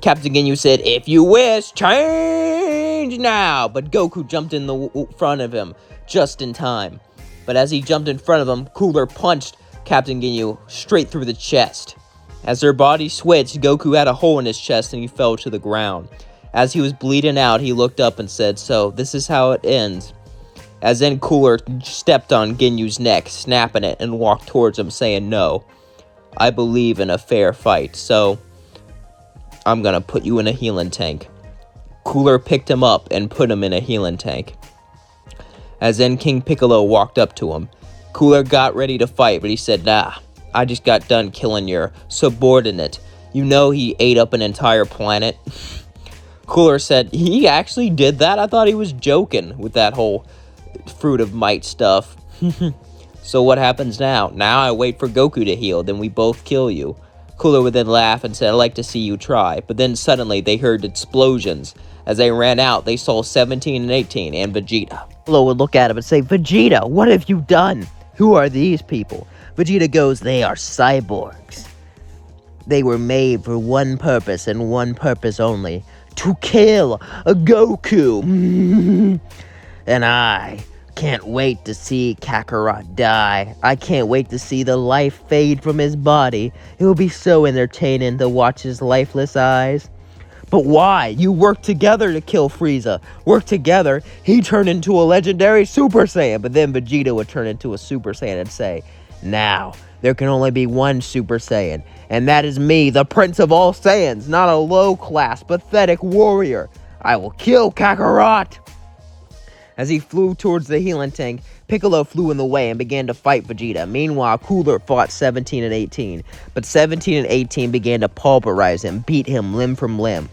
Captain Ginyu said, "If you wish, change now!" But Goku jumped in the front of him just in time. But as he jumped in front of him, Cooler punched Captain Ginyu straight through the chest. As their bodies switched, Goku had a hole in his chest and he fell to the ground. As he was bleeding out, he looked up and said, "So, this is how it ends." As then Cooler stepped on Ginyu's neck, snapping it, and walked towards him, saying, "No, I believe in a fair fight, so I'm gonna put you in a healing tank." Cooler picked him up and put him in a healing tank. As then King Piccolo walked up to him. Cooler got ready to fight, but he said, "Nah, I just got done killing your subordinate. You know he ate up an entire planet." Cooler said, "He actually did that? I thought he was joking with that whole fruit of might stuff." "So what happens now? Now I wait for Goku to heal, then we both kill you." Cooler would then laugh and said, "I'd like to see you try." But then suddenly they heard explosions. As they ran out, they saw 17 and 18 and Vegeta. Piccolo would look at him and say, "Vegeta, what have you done? Who are these people?" Vegeta goes, "They are cyborgs. They were made for one purpose and one purpose only, to kill a Goku." And I can't wait to see Kakarot die. I can't wait to see the life fade from his body. It will be so entertaining to watch his lifeless eyes. But why? You worked together to kill Frieza. Worked together, he turned into a legendary Super Saiyan. But then Vegeta would turn into a Super Saiyan and say, "Now, there can only be one Super Saiyan. And that is me, the Prince of all Saiyans, not a low-class, pathetic warrior. I will kill Kakarot." As he flew towards the healing tank, Piccolo flew in the way and began to fight Vegeta. Meanwhile, Cooler fought 17 and 18, but 17 and 18 began to pulverize him, beat him limb from limb.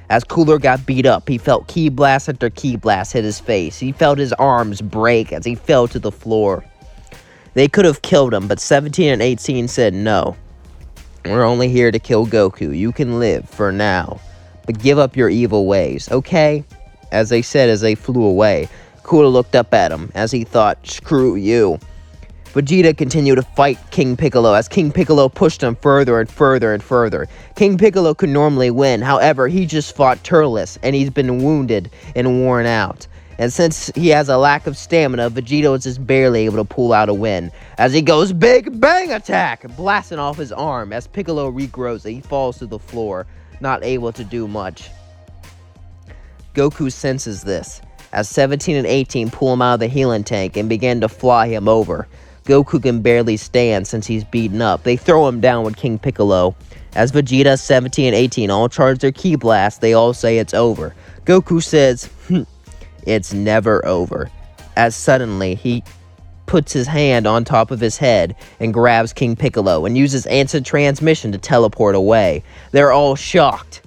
As Cooler got beat up, he felt ki blast after ki blast hit his face. He felt his arms break as he fell to the floor. They could have killed him, but 17 and 18 said, "No, we're only here to kill Goku. You can live for now, but give up your evil ways, okay?" As they said as they flew away, Cooler looked up at him as he thought, "Screw you." Vegeta continued to fight King Piccolo as King Piccolo pushed him further and further and further. King Piccolo could normally win, however, he just fought Turles, and he's been wounded and worn out. And since he has a lack of stamina, Vegeta is just barely able to pull out a win. As he goes, big bang attack, blasting off his arm. As Piccolo regrows, he falls to the floor, not able to do much. Goku senses this, as 17 and 18 pull him out of the healing tank and begin to fly him over. Goku can barely stand since he's beaten up. They throw him down with King Piccolo. As Vegeta, 17, and 18 all charge their ki blast, they all say it's over. Goku says, "It's never over." As suddenly, he puts his hand on top of his head and grabs King Piccolo and uses instant transmission to teleport away. They're all shocked.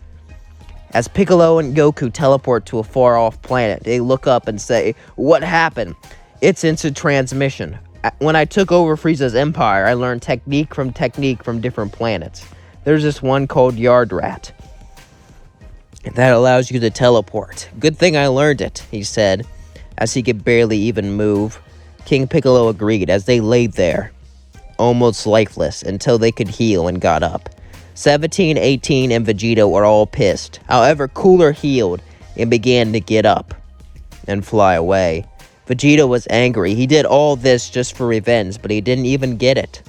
As Piccolo and Goku teleport to a far-off planet, they look up and say, "What happened?" "It's instant transmission. When I took over Frieza's empire, I learned technique from different planets. There's this one called Yard Rat that allows you to teleport. Good thing I learned it," he said, as he could barely even move. King Piccolo agreed as they laid there, almost lifeless, until they could heal and got up. 17, 18, and Vegeta were all pissed. However, Cooler healed and began to get up and fly away. Vegeta was angry. He did all this just for revenge, but he didn't even get it.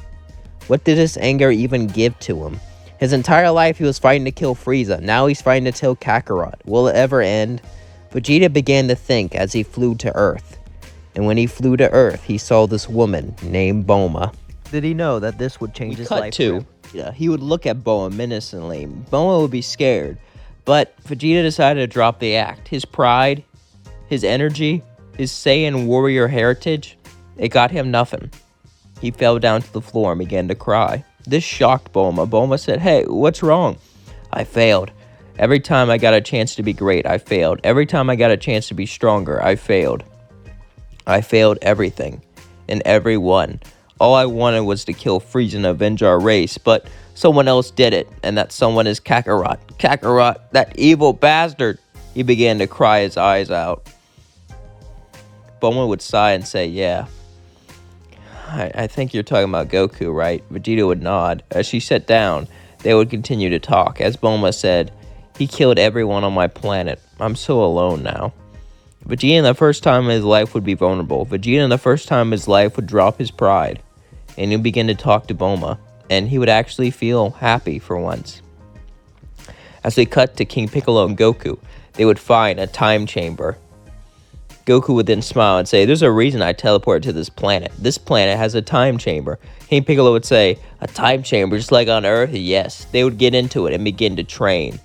What did his anger even give to him? His entire life he was fighting to kill Frieza. Now he's fighting to kill Kakarot. Will it ever end? Vegeta began to think as he flew to Earth. And when he flew to Earth, he saw this woman named Bulma. Did he know that this would change his life? Yeah, he would look at Bulma menacingly. Bulma would be scared, but Vegeta decided to drop the act. His pride, his energy, his Saiyan warrior heritage, it got him nothing. He fell down to the floor and began to cry. This shocked Bulma. Bulma said, "Hey, what's wrong?" "I failed. Every time I got a chance to be great, I failed. Every time I got a chance to be stronger, I failed. I failed everything and everyone. All I wanted was to kill Frieza and avenge our race, but someone else did it, and that someone is Kakarot. Kakarot, that evil bastard." He began to cry his eyes out. Bulma would sigh and say, "Yeah, I think you're talking about Goku, right?" Vegeta would nod. As she sat down, they would continue to talk. As Bulma said, "He killed everyone on my planet. I'm so alone now." Vegeta in the first time in his life would be vulnerable. Vegeta in the first time in his life would drop his pride. And he'd begin to talk to Bulma. And he would actually feel happy for once. As we cut to King Piccolo and Goku, they would find a time chamber. Goku would then smile and say, "There's a reason I teleported to this planet. This planet has a time chamber." King Piccolo would say, "A time chamber just like on Earth?" Yes. They would get into it and begin to train.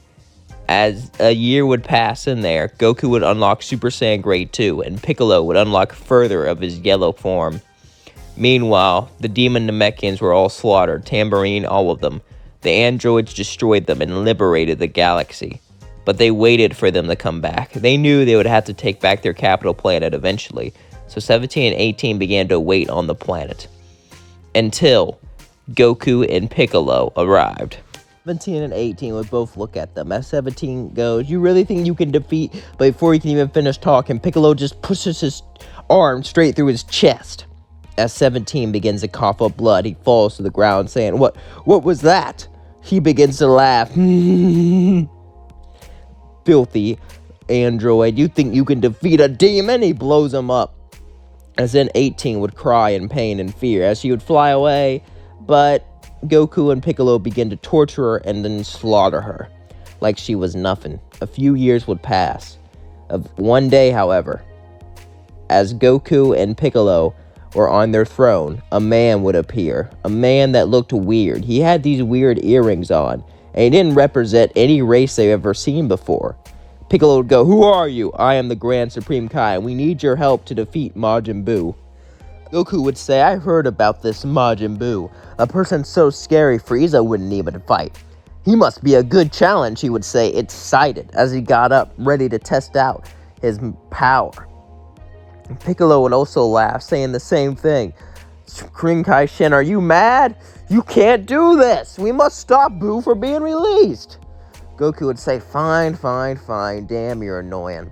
As a year would pass in there, Goku would unlock Super Saiyan Grade 2, and Piccolo would unlock further of his yellow form. Meanwhile, the demon Namekians were all slaughtered, Tambourine, all of them. The androids destroyed them and liberated the galaxy. But they waited for them to come back. They knew they would have to take back their capital planet eventually, so 17 and 18 began to wait on the planet. Until Goku and Piccolo arrived. 17 and 18 would both look at them. As 17 goes, "You really think you can defeat?" But before he can even finish talking, Piccolo just pushes his arm straight through his chest. As 17 begins to cough up blood, he falls to the ground saying, What was that?" He begins to laugh. "Filthy android, you think you can defeat a demon?" He blows him up. As then 18 would cry in pain and fear as she would fly away, but Goku and Piccolo begin to torture her and then slaughter her like she was nothing. A few years would pass. Of one day, however, as Goku and Piccolo were on their throne, a man would appear. A man that looked weird. He had these weird earrings on, and he didn't represent any race they've ever seen before. Piccolo would go, "Who are you?" "I am the Grand Supreme Kai, and we need your help to defeat Majin Buu." Goku would say, "I heard about this Majin Buu. A person so scary Frieza wouldn't even fight. He must be a good challenge," he would say, excited, as he got up, ready to test out his power. Piccolo would also laugh, saying the same thing. "Supreme Kai-Shen, are you mad? You can't do this. We must stop Buu from being released." Goku would say, fine, damn, you're annoying."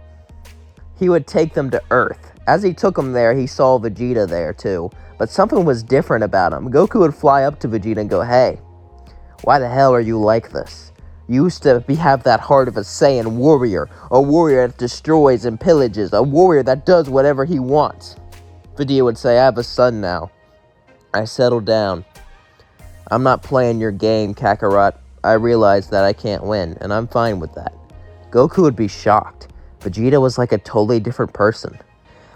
He would take them to Earth. As he took them there, he saw Vegeta there too. But something was different about him. Goku would fly up to Vegeta and go, "Hey, why the hell are you like this? You used to have that heart of a Saiyan warrior. A warrior that destroys and pillages. A warrior that does whatever he wants." Vegeta would say, "I have a son now. I settled down. I'm not playing your game, Kakarot. I realize that I can't win, and I'm fine with that." Goku would be shocked. Vegeta was like a totally different person.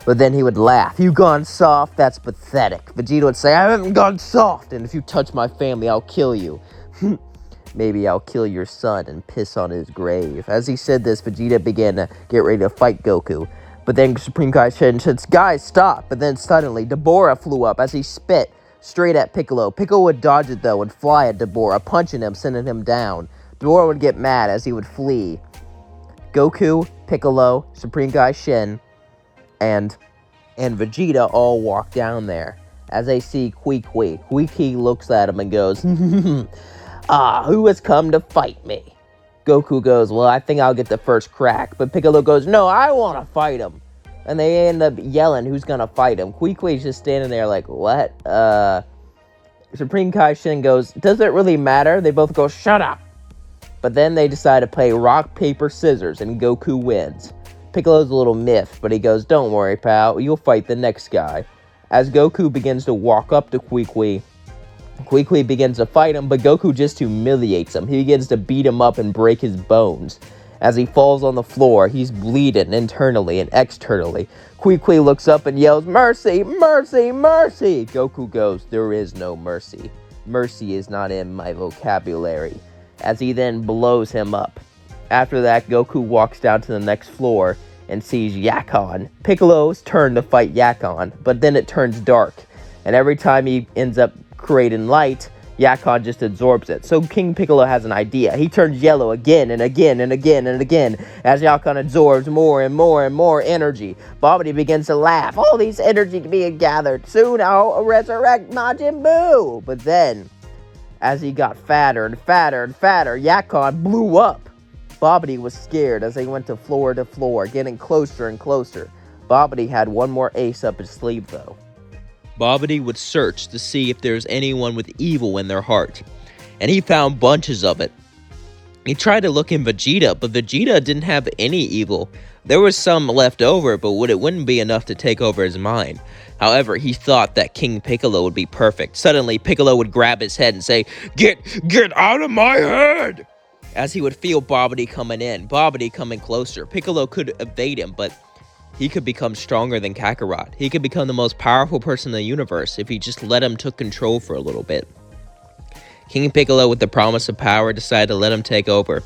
But then he would laugh. "You gone soft? That's pathetic." Vegeta would say, "I haven't gone soft, and if you touch my family, I'll kill you." "Maybe I'll kill your son and piss on his grave." As he said this, Vegeta began to get ready to fight Goku. But then Supreme Kai-Shen said, "Guys, stop." But then suddenly, Deborah flew up as he spit straight at Piccolo. Piccolo would dodge it though and fly at Deborah, punching him, sending him down. Deborah would get mad as he would flee. Goku, Piccolo, Supreme Kai-Shen, and Vegeta all walk down there. As they see Kui Kui looks at him and goes, "Ah, who has come to fight me?" Goku goes, "Well, I think I'll get the first crack." But Piccolo goes, "No, I want to fight him." And they end up yelling who's gonna fight him. Kui's just standing there like, "What?" Supreme Kai-Shen goes, "Does it really matter?" They both go, "Shut up." But then they decide to play rock, paper, scissors, and Goku wins. Piccolo's a little miffed, but he goes, "Don't worry, pal, you'll fight the next guy." As Goku begins to walk up to Kui begins to fight him, but Goku just humiliates him. He begins to beat him up and break his bones. As he falls on the floor, he's bleeding internally and externally. Kui looks up and yells, "Mercy! Mercy! Mercy!" Goku goes, "There is no mercy. Mercy is not in my vocabulary," as he then blows him up. After that, Goku walks down to the next floor and sees Yakon. Piccolo's turn to fight Yakon, but then it turns dark, and every time he ends up creating light, Yakon just absorbs it. So King Piccolo has an idea. He turns yellow again and again and again and again as Yakon absorbs more and more and more energy. Babidi begins to laugh. All these energy being gathered. Soon I'll resurrect Majin Buu. But then, as he got fatter and fatter and fatter, Yakon blew up. Babidi was scared as they went to floor, getting closer and closer. Babidi had one more ace up his sleeve, though. Babidi would search to see if there's anyone with evil in their heart, and he found bunches of it. He tried to look in Vegeta, but Vegeta didn't have any evil. There was some left over, but it wouldn't be enough to take over his mind. However, he thought that King Piccolo would be perfect. Suddenly, Piccolo would grab his head and say, Get out of my head!" As he would feel Babidi coming in, Babidi coming closer. Piccolo could evade him, but he could become stronger than Kakarot. He could become the most powerful person in the universe if he just let him take control for a little bit. King Piccolo, with the promise of power, decided to let him take over.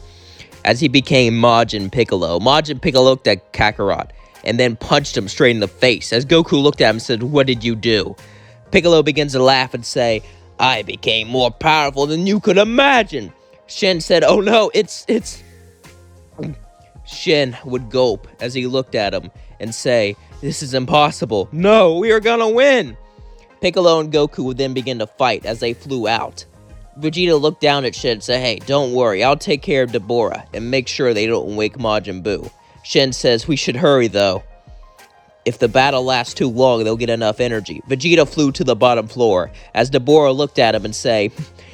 As he became Majin Piccolo looked at Kakarot and then punched him straight in the face. As Goku looked at him and said, "What did you do?" Piccolo begins to laugh and say, "I became more powerful than you could imagine." Shen said, "Oh no, it's..." Shen would gulp as he looked at him and say, "This is impossible. No, we are gonna win." Piccolo and Goku would then begin to fight as they flew out. Vegeta looked down at Shen and said, "Hey, don't worry, I'll take care of Deborah and make sure they don't wake Majin Buu." Shen says, "We should hurry though. If the battle lasts too long, they'll get enough energy." Vegeta flew to the bottom floor as Deborah looked at him and say,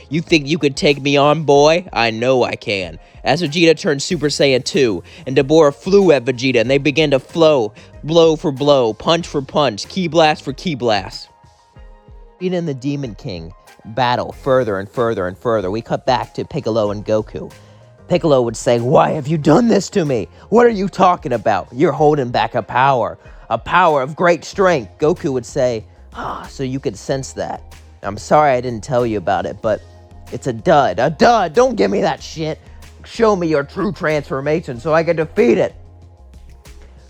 "You think you could take me on, boy? I know I can." As Vegeta turned Super Saiyan 2, and Deborah flew at Vegeta, and they began to flow, blow for blow, punch for punch, ki blast for ki blast. Vegeta and the Demon King battle further and further and further. We cut back to Piccolo and Goku. Piccolo would say, "Why have you done this to me? What are you talking about? You're holding back a power of great strength." Goku would say, "So you could sense that. I'm sorry I didn't tell you about it, but it's a dud. Don't give me that shit. Show me your true transformation so I can defeat it."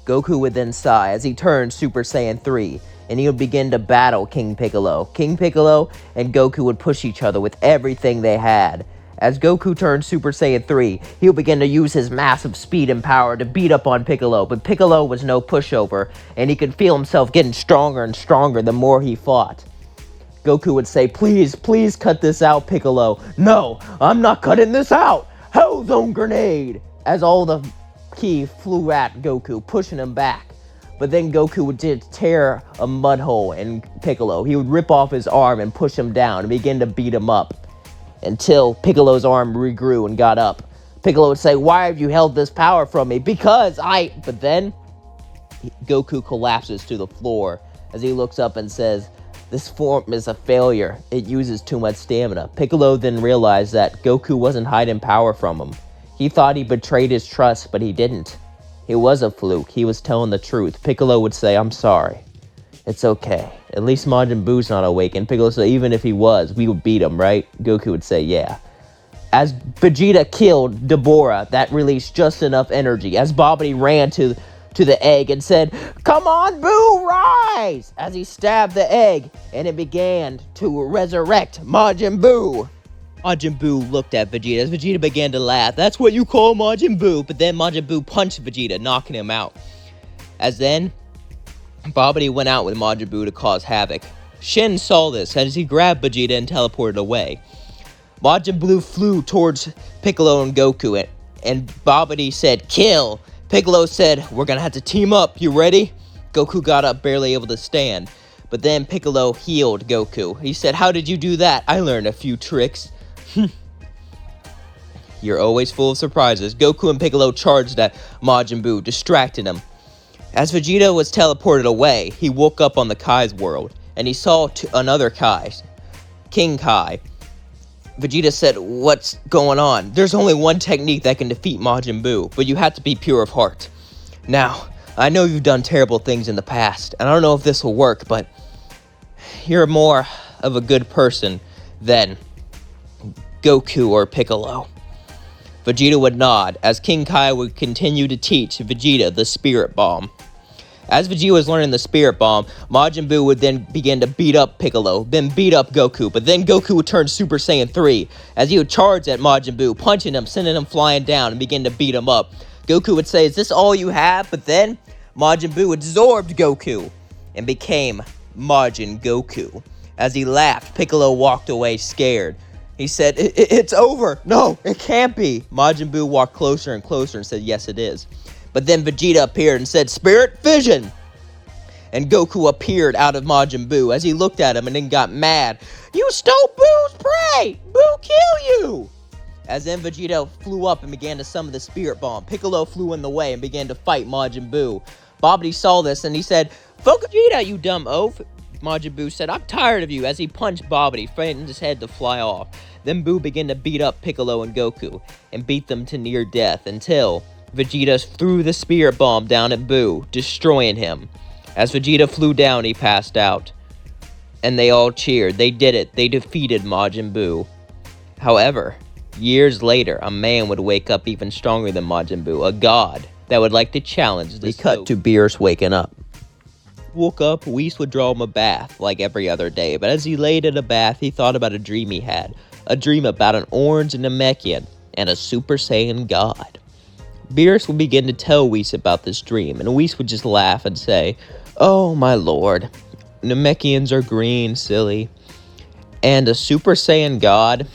Goku would then sigh as he turned Super Saiyan 3, and he would begin to battle King Piccolo. King Piccolo and Goku would push each other with everything they had. As Goku turned Super Saiyan 3, he would begin to use his massive speed and power to beat up on Piccolo, but Piccolo was no pushover, and he could feel himself getting stronger and stronger the more he fought. Goku would say, please cut this out, Piccolo." "No, I'm not cutting this out. Hell Zone Grenade!" As all the ki flew at Goku, pushing him back. But then Goku would just tear a mud hole in Piccolo. He would rip off his arm and push him down and begin to beat him up until Piccolo's arm regrew and got up. Piccolo would say, "Why have you held this power from me?" "Because I..." But then Goku collapses to the floor as he looks up and says, "This form is a failure. It uses too much stamina." Piccolo then realized that Goku wasn't hiding power from him. He thought he betrayed his trust, but he didn't. It was a fluke. He was telling the truth. Piccolo would say, "I'm sorry. It's okay. At least Majin Buu's not awake." And Piccolo said, "Even if he was, we would beat him, right?" Goku would say, "Yeah." As Vegeta killed Deborah, that released just enough energy. As Babidi ran to the egg and said, "Come on, Buu, rise!" As he stabbed the egg, and it began to resurrect Majin Buu. Majin Buu looked at Vegeta as Vegeta began to laugh. "That's what you call Majin Buu?" But then Majin Buu punched Vegeta, knocking him out. As then, Babidi went out with Majin Buu to cause havoc. Shen saw this as he grabbed Vegeta and teleported away. Majin Buu flew towards Piccolo and Goku, and Babidi said, "Kill!" Piccolo said, "We're gonna have to team up. You ready?" Goku got up, barely able to stand. But then Piccolo healed Goku. He said, "How did you do that?" "I learned a few tricks." You're always full of surprises. Goku and Piccolo charged at Majin Buu, distracting him. As Vegeta was teleported away, he woke up on the Kai's world, and he saw another Kai, King Kai. Vegeta said, "What's going on? There's only one technique that can defeat Majin Buu, but you have to be pure of heart. Now, I know you've done terrible things in the past, and I don't know if this will work, but you're more of a good person than Goku or Piccolo." Vegeta would nod, as King Kai would continue to teach Vegeta the Spirit Bomb. As Vegeta was learning the Spirit Bomb, Majin Buu would then begin to beat up Piccolo, then beat up Goku, but then Goku would turn Super Saiyan 3, as he would charge at Majin Buu, punching him, sending him flying down, and begin to beat him up. Goku would say, "Is this all you have?" But then Majin Buu absorbed Goku and became Majin Goku. As he laughed, Piccolo walked away scared. He said, "It's over. No, it can't be." Majin Buu walked closer and closer and said, "Yes, it is." But then Vegeta appeared and said, "Spirit Vision!" And Goku appeared out of Majin Buu as he looked at him and then got mad. "You stole Buu's prey! Buu kill you!" As then Vegeta flew up and began to summon the Spirit Bomb, Piccolo flew in the way and began to fight Majin Buu. Babidi saw this and he said, "Fuck Vegeta, you dumb oaf." Majin Buu said, "I'm tired of you," as he punched Babidi, frightening his head to fly off. Then Buu began to beat up Piccolo and Goku, and beat them to near death, until Vegeta threw the Spirit Bomb down at Buu, destroying him. As Vegeta flew down, he passed out. And they all cheered. They did it. They defeated Majin Buu. However, years later, a man would wake up even stronger than Majin Buu, a god that would like to challenge this. We cut to Beerus waking up. Woke up, Whis would draw him a bath like every other day, but as he laid in a bath, he thought about a dream he had. A dream about an orange Namekian and a Super Saiyan god. Beerus would begin to tell Whis about this dream, and Whis would just laugh and say, "Oh, my lord, Namekians are green, silly. And a Super Saiyan god?"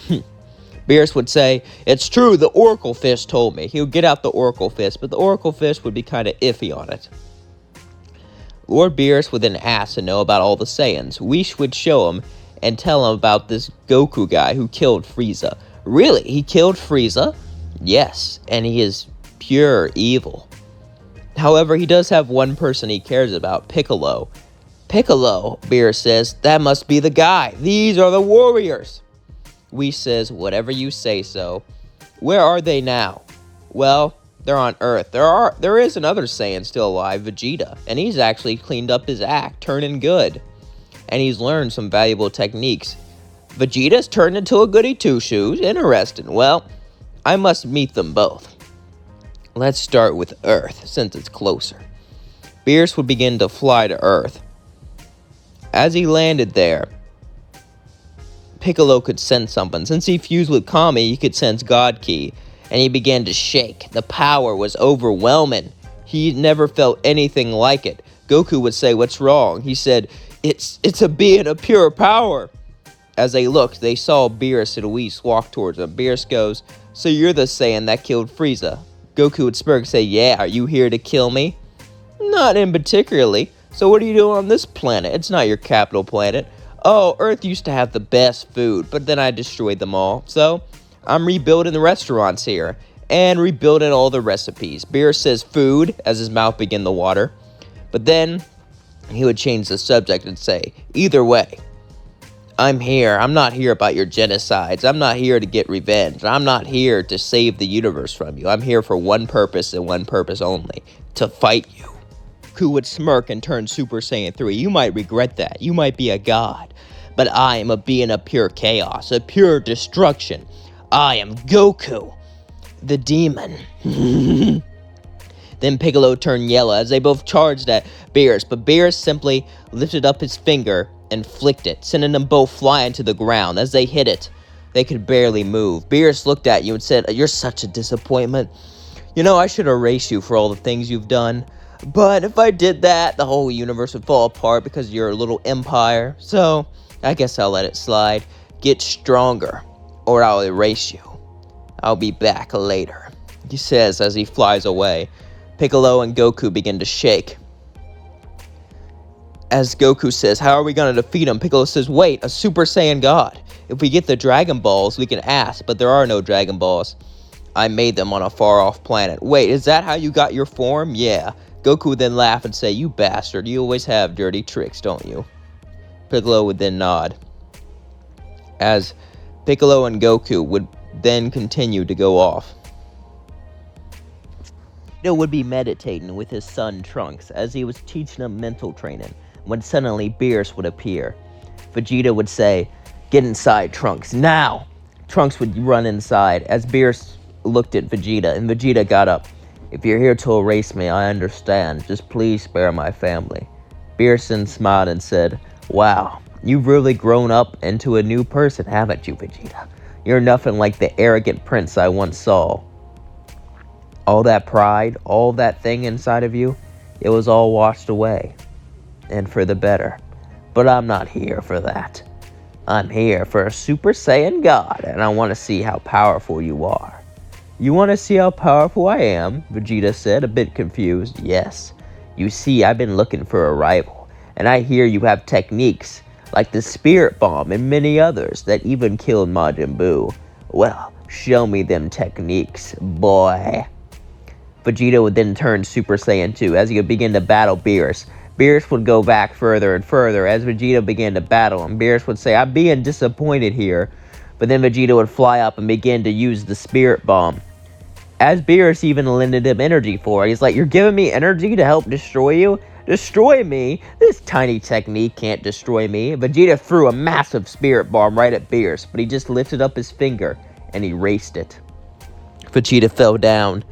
Beerus would say, "It's true, the Oracle Fish told me." He would get out the Oracle Fish, but the Oracle Fish would be kind of iffy on it. Lord Beerus would then ask to know about all the Saiyans. Whis would show him and tell him about this Goku guy who killed Frieza. Really? He killed Frieza? Yes, and he is pure evil. However, he does have one person he cares about, Piccolo. "Piccolo," Beerus says, "that must be the guy. These are the warriors." Whis says, "Whatever you say so." "Where are they now?" "Well, they're on Earth. There is another Saiyan still alive, Vegeta, and he's actually cleaned up his act, turning good. And he's learned some valuable techniques. Vegeta's turned into a goody two-shoes. Interesting. Well, I must meet them both. Let's start with Earth, since it's closer." Beerus would begin to fly to Earth. As he landed there, Piccolo could sense something. Since he fused with Kami, he could sense God Ki, and he began to shake. The power was overwhelming. He never felt anything like it. Goku would say, "What's wrong?" He said, It's a being of pure power." As they looked, they saw Beerus and Whis walk towards them. Beerus goes, "So you're the Saiyan that killed Frieza?" Goku would smirk and say, "Yeah, are you here to kill me?" "Not in particularly. So what are you doing on this planet? It's not your capital planet." "Oh, Earth used to have the best food, but then I destroyed them all. So I'm rebuilding the restaurants here and rebuilding all the recipes." Beerus says food as his mouth began to water. But then he would change the subject and say, "Either way, I'm here. I'm not here about your genocides. I'm not here to get revenge. I'm not here to save the universe from you. I'm here for one purpose and one purpose only, to fight you." Goku would smirk and turn Super Saiyan 3. "You might regret that. You might be a god. But I am a being of pure chaos, of pure destruction. I am Goku, the demon." Then Piccolo turned yellow as they both charged at Beerus, but Beerus simply lifted up his finger and flicked it, sending them both flying to the ground. As they hit it, they could barely move. Beerus looked at you and said, "You're such a disappointment. You know, I should erase you for all the things you've done. But if I did that, the whole universe would fall apart because of your little empire. So I guess I'll let it slide. Get stronger, or I'll erase you. I'll be back later," he says as he flies away. Piccolo and Goku begin to shake. As Goku says, "How are we going to defeat him?" Piccolo says, "Wait, a Super Saiyan God. If we get the Dragon Balls, we can ask, but there are no Dragon Balls. I made them on a far-off planet." "Wait, is that how you got your form?" "Yeah." Goku would then laugh and say, "You bastard, you always have dirty tricks, don't you?" Piccolo would then nod. As Piccolo and Goku would then continue to go off. Vegeta would be meditating with his son Trunks as he was teaching him mental training when suddenly Beerus would appear. Vegeta would say, "Get inside, Trunks, now!" Trunks would run inside as Beerus looked at Vegeta, and Vegeta got up. "If you're here to erase me, I understand. Just please spare my family." Beerus then smiled and said, "Wow, you've really grown up into a new person, haven't you, Vegeta? You're nothing like the arrogant prince I once saw. All that pride, all that thing inside of you, it was all washed away. And for the better. But I'm not here for that. I'm here for a Super Saiyan God, and I want to see how powerful you are." "You want to see how powerful I am?" Vegeta said, a bit confused. "Yes. You see, I've been looking for a rival, and I hear you have techniques, like the Spirit Bomb and many others that even killed Majin Buu. Well, show me them techniques, boy." Vegeta would then turn Super Saiyan 2 as he would begin to battle Beerus. Beerus would go back further and further as Vegeta began to battle him. Beerus would say, "I'm being disappointed here." But then Vegeta would fly up and begin to use the Spirit Bomb. As Beerus even lended him energy for it. He's like, "You're giving me energy to help destroy you? Destroy me? This tiny technique can't destroy me." Vegeta threw a massive Spirit Bomb right at Beerus, but he just lifted up his finger and erased it. Vegeta fell down.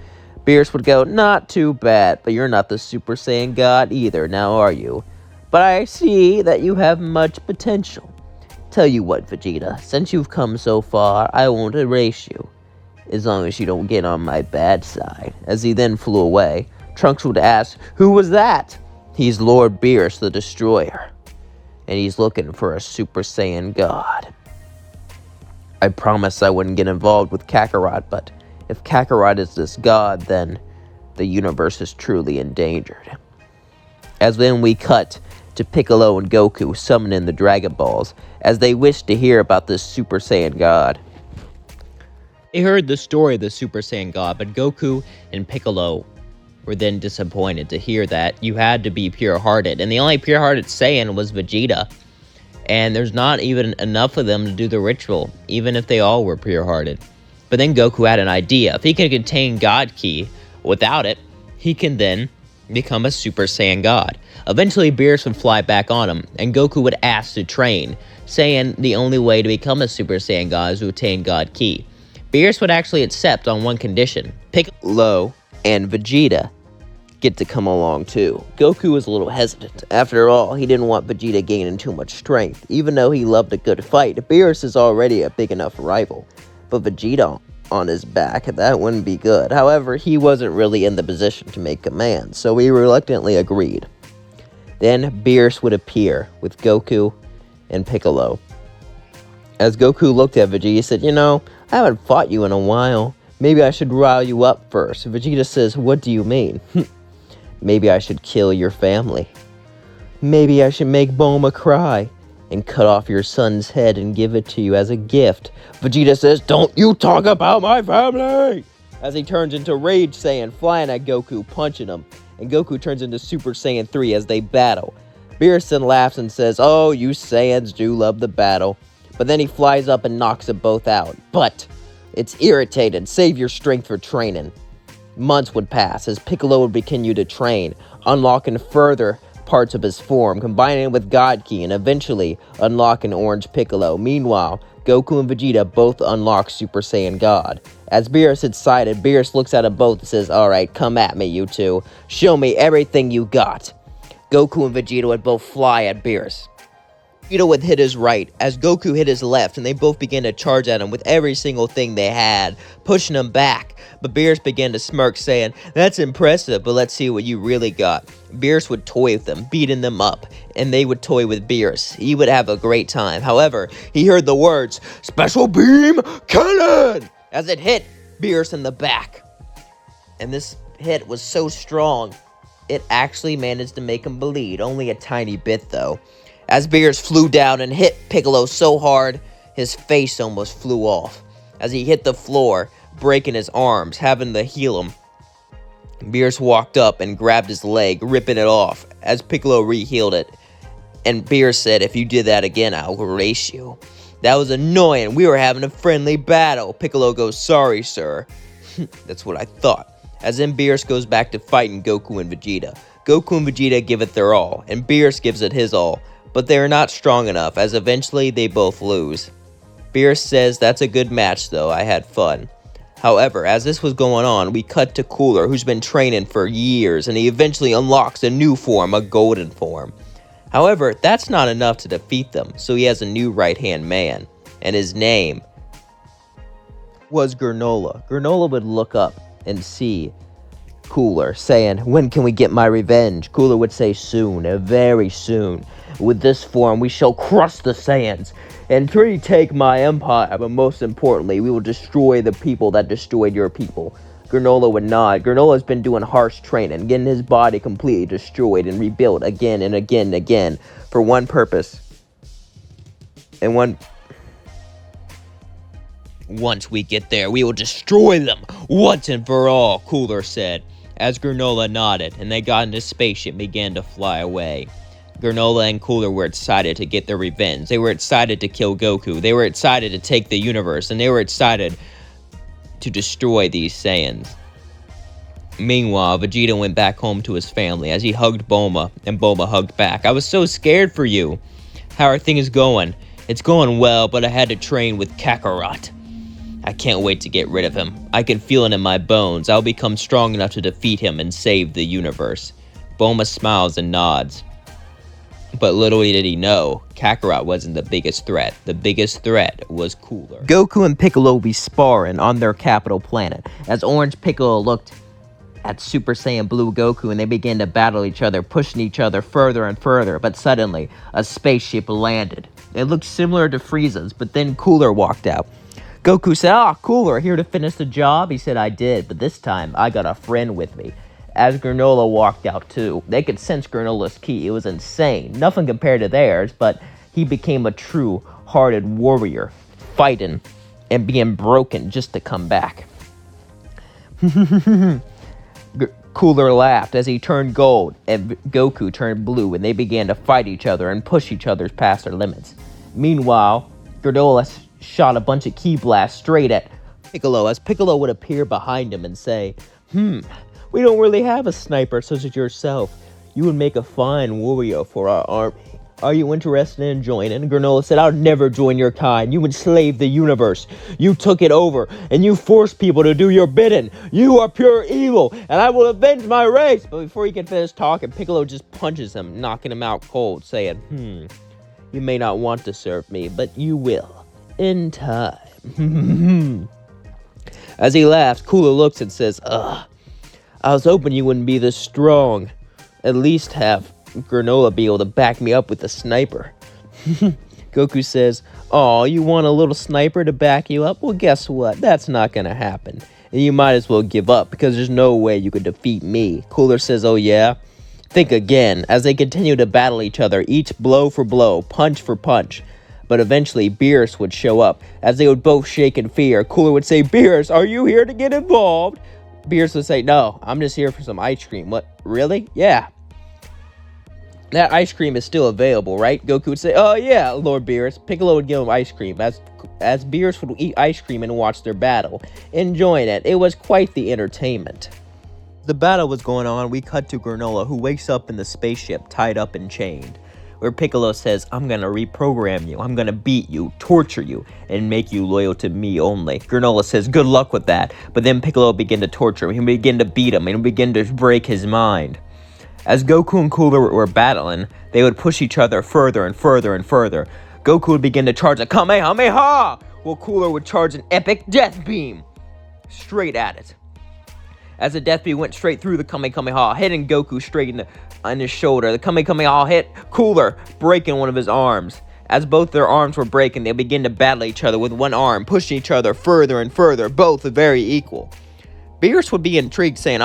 Beerus would go, "Not too bad, but you're not the Super Saiyan God either, now are you? But I see that you have much potential. Tell you what, Vegeta, since you've come so far, I won't erase you. As long as you don't get on my bad side." As he then flew away, Trunks would ask, "Who was that?" "He's Lord Beerus the Destroyer, and he's looking for a Super Saiyan God. I promised I wouldn't get involved with Kakarot, but if Kakarot is this god, then the universe is truly endangered." As then we cut to Piccolo and Goku summoning the Dragon Balls, as they wished to hear about this Super Saiyan God. They heard the story of the Super Saiyan God, but Goku and Piccolo were then disappointed to hear that you had to be pure-hearted, and the only pure-hearted Saiyan was Vegeta, and there's not even enough of them to do the ritual, even if they all were pure-hearted. But then Goku had an idea. If he can contain God Ki without it, he can then become a Super Saiyan God. Eventually, Beerus would fly back on him, and Goku would ask to train, saying the only way to become a Super Saiyan God is to attain God Ki. Beerus would actually accept on one condition. Piccolo and Vegeta get to come along too. Goku was a little hesitant. After all, he didn't want Vegeta gaining too much strength. Even though he loved a good fight, Beerus is already a big enough rival. But Vegeta on his back, that wouldn't be good. However, he wasn't really in the position to make commands, so he reluctantly agreed. Then Beerus would appear with Goku and Piccolo. As Goku looked at Vegeta, he said, "You know, I haven't fought you in a while. Maybe I should rile you up first." Vegeta says, "What do you mean?" "Maybe I should kill your family. Maybe I should make Bulma cry and cut off your son's head and give it to you as a gift." Vegeta says, "Don't you talk about my family!" As he turns into Rage Saiyan, flying at Goku, punching him. And Goku turns into Super Saiyan 3 as they battle. Beerus then laughs and says, "Oh, you Saiyans do love the battle." But then he flies up and knocks them both out. But it's irritated. Save your strength for training. Months would pass as Piccolo would continue to train, unlocking further parts of his form, combining it with God Ki, and eventually unlocking Orange Piccolo. Meanwhile, Goku and Vegeta both unlock Super Saiyan God. As Beerus had sighted, Beerus looks at them both and says, "Alright, come at me, you two. Show me everything you got." Goku and Vegeta would both fly at Beerus. Vegeta would hit his right as Goku hit his left, and they both began to charge at him with every single thing they had, pushing him back. But Beerus began to smirk, saying, "That's impressive, but let's see what you really got." Beerus would toy with them, beating them up, and they would toy with Beerus. He would have a great time. However, he heard the words, "Special Beam Cannon!" as it hit Beerus in the back. And this hit was so strong, it actually managed to make him bleed, only a tiny bit though. As Beerus flew down and hit Piccolo so hard, his face almost flew off. As he hit the floor, breaking his arms, having to heal him, Beerus walked up and grabbed his leg, ripping it off, as Piccolo re-healed it. And Beerus said, "If you did that again, I'll erase you." That was annoying. We were having a friendly battle. Piccolo goes, sorry, sir. That's what I thought. As then Beerus goes back to fighting Goku and Vegeta. Goku and Vegeta give it their all, and Beerus gives it his all, but they are not strong enough, as eventually they both lose. Beerus says, that's a good match though, I had fun. However, as this was going on, we cut to Cooler, who's been training for years, and he eventually unlocks a new form, a golden form. However, that's not enough to defeat them, so he has a new right-hand man, and his name was Granola. Granola would look up and see Cooler, saying, when can we get my revenge? Cooler would say, soon, very soon. With this form, we shall crush the Saiyans and retake my empire, but most importantly, we will destroy the people that destroyed your people. Granola would nod. Granola's been doing harsh training, getting his body completely destroyed and rebuilt again and again and again for one purpose. Once we get there, we will destroy them once and for all, Cooler said, as Granola nodded, and they got into spaceship and began to fly away. Granola and Cooler were excited to get their revenge. They were excited to kill Goku. They were excited to take the universe, and they were excited to destroy these Saiyans. Meanwhile, Vegeta went back home to his family as he hugged Bulma, and Bulma hugged back. I was so scared for you. How are things going? It's going well, but I had to train with Kakarot. I can't wait to get rid of him. I can feel it in my bones. I'll become strong enough to defeat him and save the universe. Bulma smiles and nods. But little did he know, Kakarot wasn't the biggest threat. The biggest threat was Cooler. Goku and Piccolo will be sparring on their capital planet. As Orange Piccolo looked at Super Saiyan Blue Goku and they began to battle each other, pushing each other further and further. But suddenly, a spaceship landed. It looked similar to Frieza's, but then Cooler walked out. Goku said, Cooler, here to finish the job? He said, I did, but this time I got a friend with me. As Granola walked out too, they could sense Granola's ki. It was insane. Nothing compared to theirs, but he became a true-hearted warrior, fighting and being broken just to come back. Cooler laughed as he turned gold and Goku turned blue, and they began to fight each other and push each other past their limits. Meanwhile, Granola shot a bunch of ki blasts straight at Piccolo, as Piccolo would appear behind him and say, we don't really have a sniper such as yourself. You would make a fine warrior for our army. Are you interested in joining? Granola said, I'll never join your kind. You enslaved the universe. You took it over, and you forced people to do your bidding. You are pure evil, and I will avenge my race. But before he can finish talking, Piccolo just punches him, knocking him out cold, saying, you may not want to serve me, but you will. In time. As he laughs, Cooler looks and says, I was hoping you wouldn't be this strong. At least have Granola be able to back me up with a sniper. Goku says, you want a little sniper to back you up? Well, guess what? That's not gonna happen. And you might as well give up, because there's no way you could defeat me. Cooler says, oh yeah? Think again, as they continue to battle each other, each blow for blow, punch for punch. But eventually, Beerus would show up. As they would both shake in fear, Cooler would say, Beerus, are you here to get involved? Beerus would say, no, I'm just here for some ice cream. What, really? Yeah. That ice cream is still available, right? Goku would say, oh yeah, Lord Beerus. Piccolo would give him ice cream, as Beerus would eat ice cream and watch their battle, enjoying it. It was quite the entertainment. The battle was going on, we cut to Granola, who wakes up in the spaceship, tied up and chained. Where Piccolo says, I'm gonna reprogram you, I'm gonna beat you, torture you, and make you loyal to me only. Granola says, good luck with that, but then Piccolo began to torture him, he began to beat him, and began to break his mind. As Goku and Cooler were battling, they would push each other further and further and further. Goku would begin to charge a Kamehameha, while Cooler would charge an epic death beam straight at it. As the death beam went straight through the Kamehameha, hitting Goku straight on his shoulder. The Kamehameha hit Cooler, breaking one of his arms. As both their arms were breaking, they began to battle each other with one arm, pushing each other further and further, both very equal. Beerus would be intrigued, saying,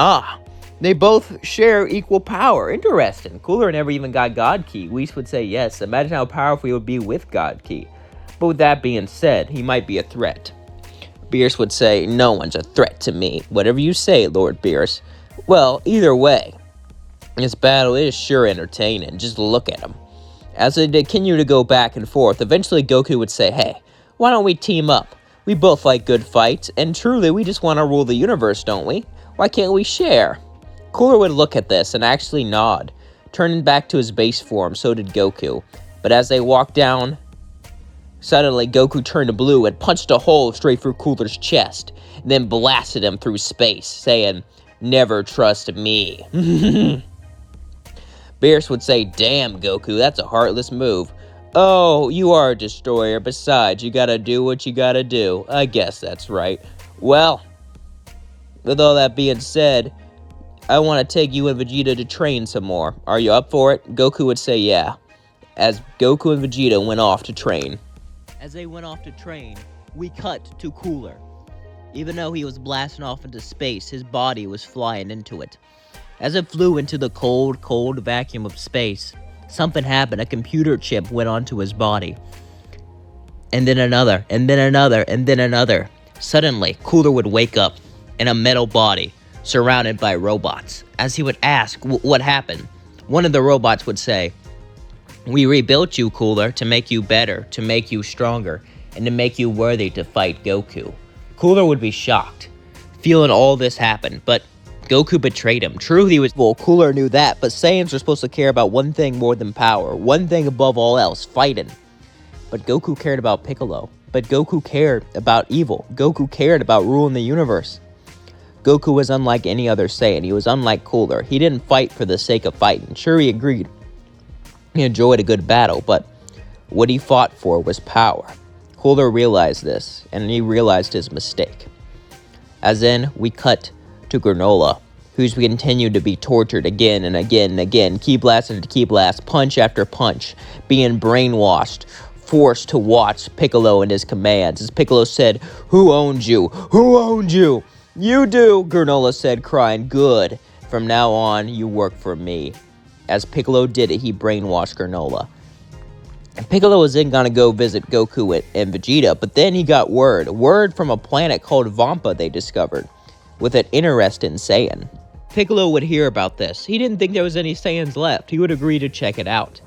they both share equal power. Interesting. Cooler never even got God Ki. Whis would say, yes, imagine how powerful he would be with God Ki. But with that being said, he might be a threat. Beerus would say, no one's a threat to me. Whatever you say, Lord Beerus. Well, either way, this battle is sure entertaining. Just look at him. As they continue to go back and forth, eventually Goku would say, "Hey, why don't we team up? We both like good fights, and truly we just want to rule the universe, don't we? Why can't we share?" Cooler would look at this and actually nod. Turning back to his base form, so did Goku. But as they walked down, suddenly Goku turned blue and punched a hole straight through Cooler's chest, and then blasted him through space, saying, "Never trust me." Beerus would say, "Damn, Goku, that's a heartless move." "Oh, you are a destroyer. Besides, you gotta do what you gotta do." I guess that's right. Well, with all that being said, I want to take you and Vegeta to train some more. Are you up for it? Goku would say yeah, as Goku and Vegeta went off to train. As they went off to train, we cut to Cooler. Even though he was blasting off into space, his body was flying into it. As it flew into the cold, cold vacuum of space, something happened. A computer chip went onto his body. And then another, and then another, and then another. Suddenly, Cooler would wake up in a metal body, surrounded by robots. As he would ask what happened, one of the robots would say, "We rebuilt you, Cooler, to make you better, to make you stronger, and to make you worthy to fight Goku." Cooler would be shocked, feeling all this happen, but Goku betrayed him. True, he was evil. Cooler knew that, but Saiyans are supposed to care about one thing more than power, one thing above all else, fighting. But Goku cared about Piccolo. But Goku cared about evil. Goku cared about ruling the universe. Goku was unlike any other Saiyan. He was unlike Cooler. He didn't fight for the sake of fighting. Sure, he agreed. He enjoyed a good battle, but what he fought for was power. Cooler realized this, and he realized his mistake. As then, we cut to Granola, who's continued to be tortured again and again and again, key blast after key blast, punch after punch, being brainwashed, forced to watch Piccolo and his commands. As Piccolo said, "Who owns you? Who owns you?" "You do," Granola said, crying. "Good. From now on, you work for me." As Piccolo did it, he brainwashed Granola. And Piccolo was then going to go visit Goku and Vegeta, but then he got word from a planet called Vampa they discovered, with an interesting Saiyan. Piccolo would hear about this. He didn't think there was any Saiyans left. He would agree to check it out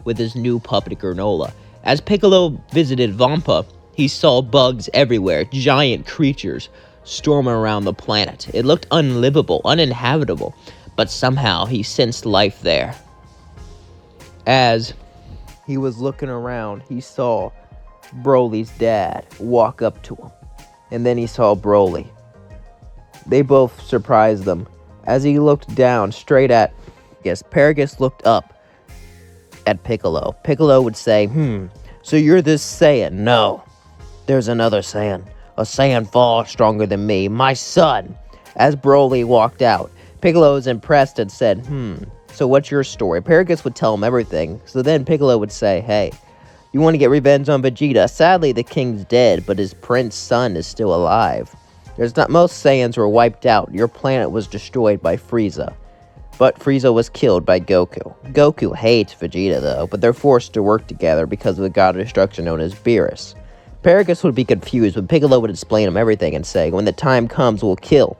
with his new puppet Granola. As Piccolo visited Vampa, he saw bugs everywhere, giant creatures storming around the planet. It looked unlivable, uninhabitable, but somehow he sensed life there. As he was looking around, he saw Broly's dad walk up to him, and then he saw Broly. They both surprised them. As he looked down straight at Paragus looked up at Piccolo. Piccolo would say, "So you're this Saiyan?" "No, there's another Saiyan. A Saiyan far stronger than me, my son." As Broly walked out, Piccolo was impressed and said, "So what's your story?" Paragus would tell him everything. So then Piccolo would say, "Hey, you want to get revenge on Vegeta? Sadly, the king's dead, but his prince son is still alive. Most Saiyans were wiped out. Your planet was destroyed by Frieza. But Frieza was killed by Goku. Goku hates Vegeta, though, but they're forced to work together because of the god of destruction known as Beerus." Paragus would be confused, but Piccolo would explain him everything and say, "When the time comes, we'll kill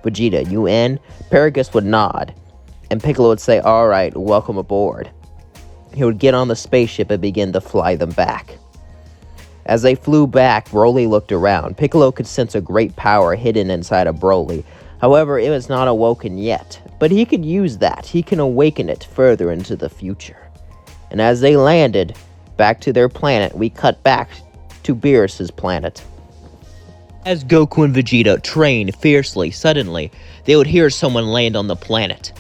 Vegeta. You in?" Paragus would nod, and Piccolo would say, "Alright, welcome aboard." He would get on the spaceship and begin to fly them back. As they flew back, Broly looked around. Piccolo could sense a great power hidden inside of Broly. However, it was not awoken yet, but he could use that. He can awaken it further into the future. And as they landed back to their planet, we cut back to Beerus' planet. As Goku and Vegeta trained fiercely, suddenly, they would hear someone land on the planet.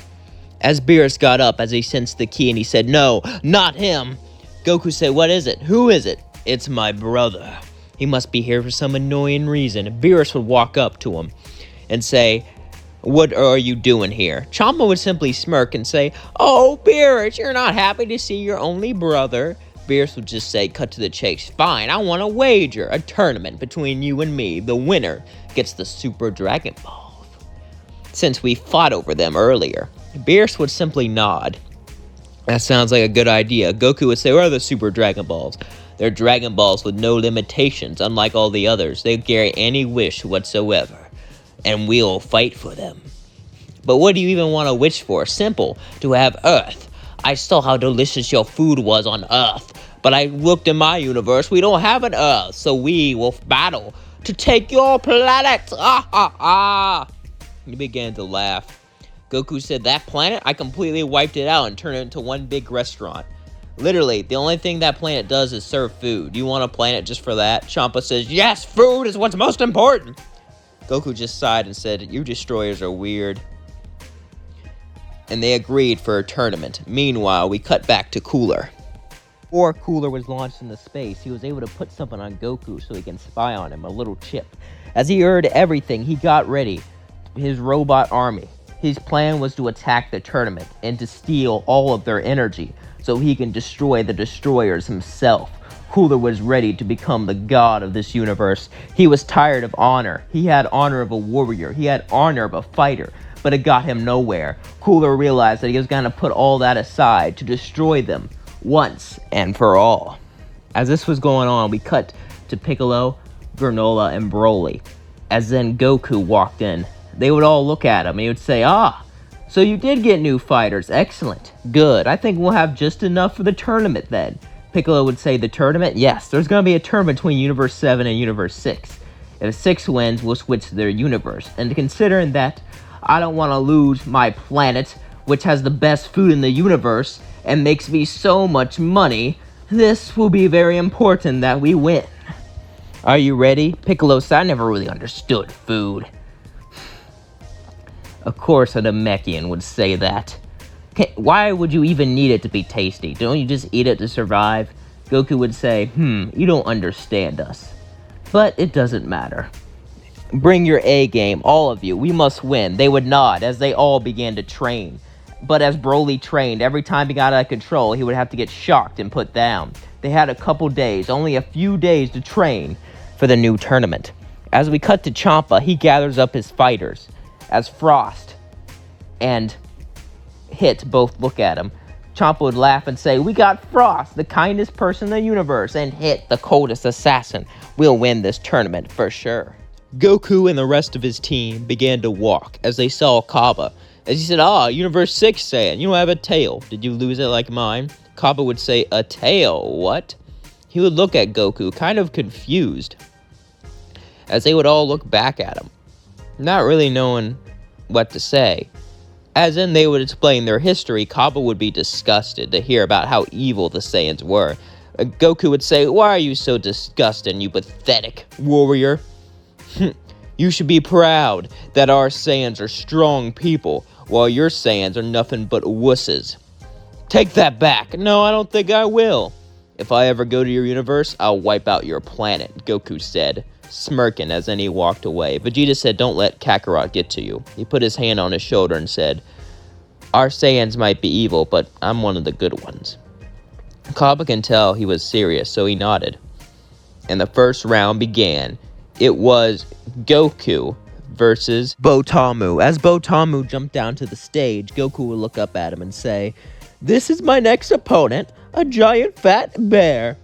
As Beerus got up, as he sensed the key, and he said, "No, not him." Goku said, "What is it? Who is it?" "It's my brother. He must be here for some annoying reason." Beerus would walk up to him and say, "What are you doing here?" Champa would simply smirk and say, "Oh, Beerus, you're not happy to see your only brother." Beerus would just say, cut to the chase, "Fine, I want a wager, a tournament between you and me. The winner gets the Super Dragon Balls, since we fought over them earlier." Beerus would simply nod. "That sounds like a good idea." Goku would say, "Where are the Super Dragon Balls?" "They're Dragon Balls with no limitations, unlike all the others. They carry any wish whatsoever, and we'll fight for them." "But what do you even want to wish for?" "Simple, to have Earth. I saw how delicious your food was on Earth, but I looked in my universe. We don't have an Earth, so we will battle to take your planet. Ah, ah, ah. He began to laugh. Goku said, that planet? I completely wiped it out and turned it into one big restaurant. Literally, the only thing that planet does is serve food. You want a planet just for that? Champa says, yes, food is what's most important. Goku just sighed and said, you destroyers are weird. And they agreed for a tournament. Meanwhile, we cut back to Cooler. Before Cooler was launched into space, he was able to put something on Goku so he can spy on him, a little chip. As he heard everything, he got ready. His robot army. His plan was to attack the tournament and to steal all of their energy so he can destroy the destroyers himself. Cooler was ready to become the god of this universe. He was tired of honor. He had honor of a warrior. He had honor of a fighter, but it got him nowhere. Cooler realized that he was going to put all that aside to destroy them once and for all. As this was going on, we cut to Piccolo, Granola, and Broly. As then Goku walked in, they would all look at him and he would say, ah, so you did get new fighters. Excellent. Good. I think we'll have just enough for the tournament then. Piccolo would say, the tournament? Yes, there's going to be a tournament between Universe 7 and Universe 6. If 6 wins, we'll switch to their universe. And considering that I don't want to lose my planet, which has the best food in the universe and makes me so much money, this will be very important that we win. Are you ready? Piccolo said, I never really understood food. Of course, a Namekian would say that. Why would you even need it to be tasty? Don't you just eat it to survive? Goku would say, you don't understand us. But it doesn't matter. Bring your A game, all of you. We must win. They would nod as they all began to train. But as Broly trained, every time he got out of control, he would have to get shocked and put down. They had a couple days, only a few days to train for the new tournament. As we cut to Champa, he gathers up his fighters. As Frost and Hit both look at him, Champa would laugh and say, we got Frost, the kindest person in the universe, and Hit, the coldest assassin. We'll win this tournament for sure. Goku and the rest of his team began to walk as they saw Kaba. As he said, Universe 6 Saiyan, you don't have a tail. Did you lose it like mine? Kaba would say, a tail? What? He would look at Goku, kind of confused, as they would all look back at him, not really knowing what to say. As in they would explain their history, Kaba would be disgusted to hear about how evil the Saiyans were. Goku would say, why are you so disgusting, you pathetic warrior? You should be proud that our Saiyans are strong people, while your Saiyans are nothing but wusses. Take that back. No, I don't think I will. If I ever go to your universe, I'll wipe out your planet, Goku said, smirking as then he walked away. Vegeta said, don't let Kakarot get to you. He put his hand on his shoulder and said, our Saiyans might be evil, but I'm one of the good ones. Kaba can tell he was serious, so he nodded. And the first round began. It was Goku versus Botamu. As Botamu jumped down to the stage, Goku would look up at him and say, this is my next opponent, a giant fat bear.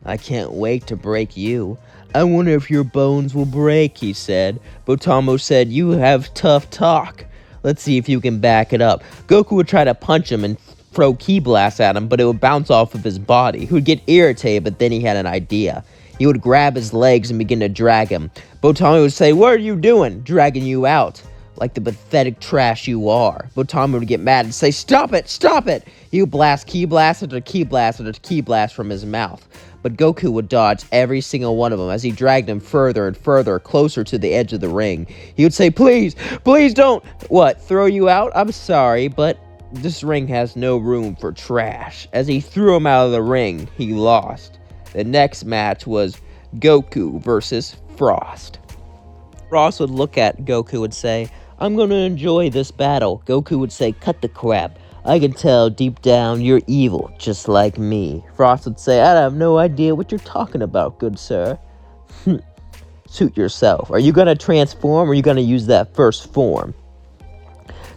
I can't wait to break you. I wonder if your bones will break, he said. Botamu said, you have tough talk. Let's see if you can back it up. Goku would try to punch him and throw ki blasts at him, but it would bounce off of his body. He would get irritated, but then he had an idea. He would grab his legs and begin to drag him. Botamu would say, what are you doing? Dragging you out. Like the pathetic trash you are. Botamu would get mad and say, stop it, stop it. He would blast ki blast after ki blast after ki blast from his mouth. But Goku would dodge every single one of them as he dragged him further and further closer to the edge of the ring. He would say, please, please don't. What, throw you out? I'm sorry, but this ring has no room for trash. As he threw him out of the ring, he lost. The next match was Goku versus Frost. Frost would look at Goku and say, I'm going to enjoy this battle. Goku would say, cut the crap. I can tell deep down you're evil, just like me. Frost would say, I have no idea what you're talking about, good sir. Suit yourself. Are you going to transform or are you going to use that first form?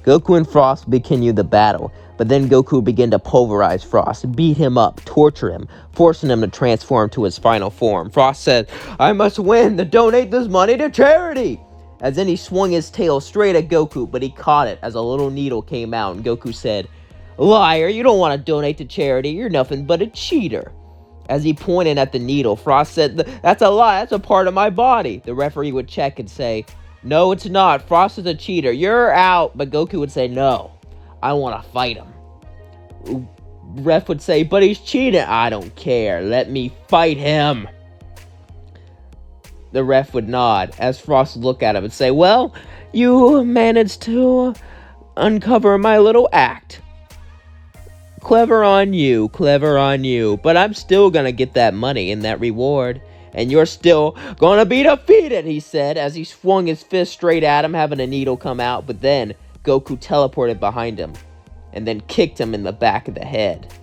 Goku and Frost would continue the battle, but then Goku would begin to pulverize Frost, beat him up, torture him, forcing him to transform to his final form. Frost said, I must win to donate this money to charity. As then he swung his tail straight at Goku, but he caught it as a little needle came out, and Goku said, Liar, you don't want to donate to charity. You're nothing but a cheater. As he pointed at the needle, Frost said, That's a lie. That's a part of my body. The referee would check and say, No, it's not. Frost is a cheater. You're out. But Goku would say, No, I want to fight him. Ref would say, But he's cheating. I don't care. Let me fight him. The ref would nod as Frost would look at him and say, Well, you managed to uncover my little act. Clever on you, but I'm still gonna get that money and that reward, and you're still gonna be defeated, he said as he swung his fist straight at him, having a needle come out, but then Goku teleported behind him, and then kicked him in the back of the head,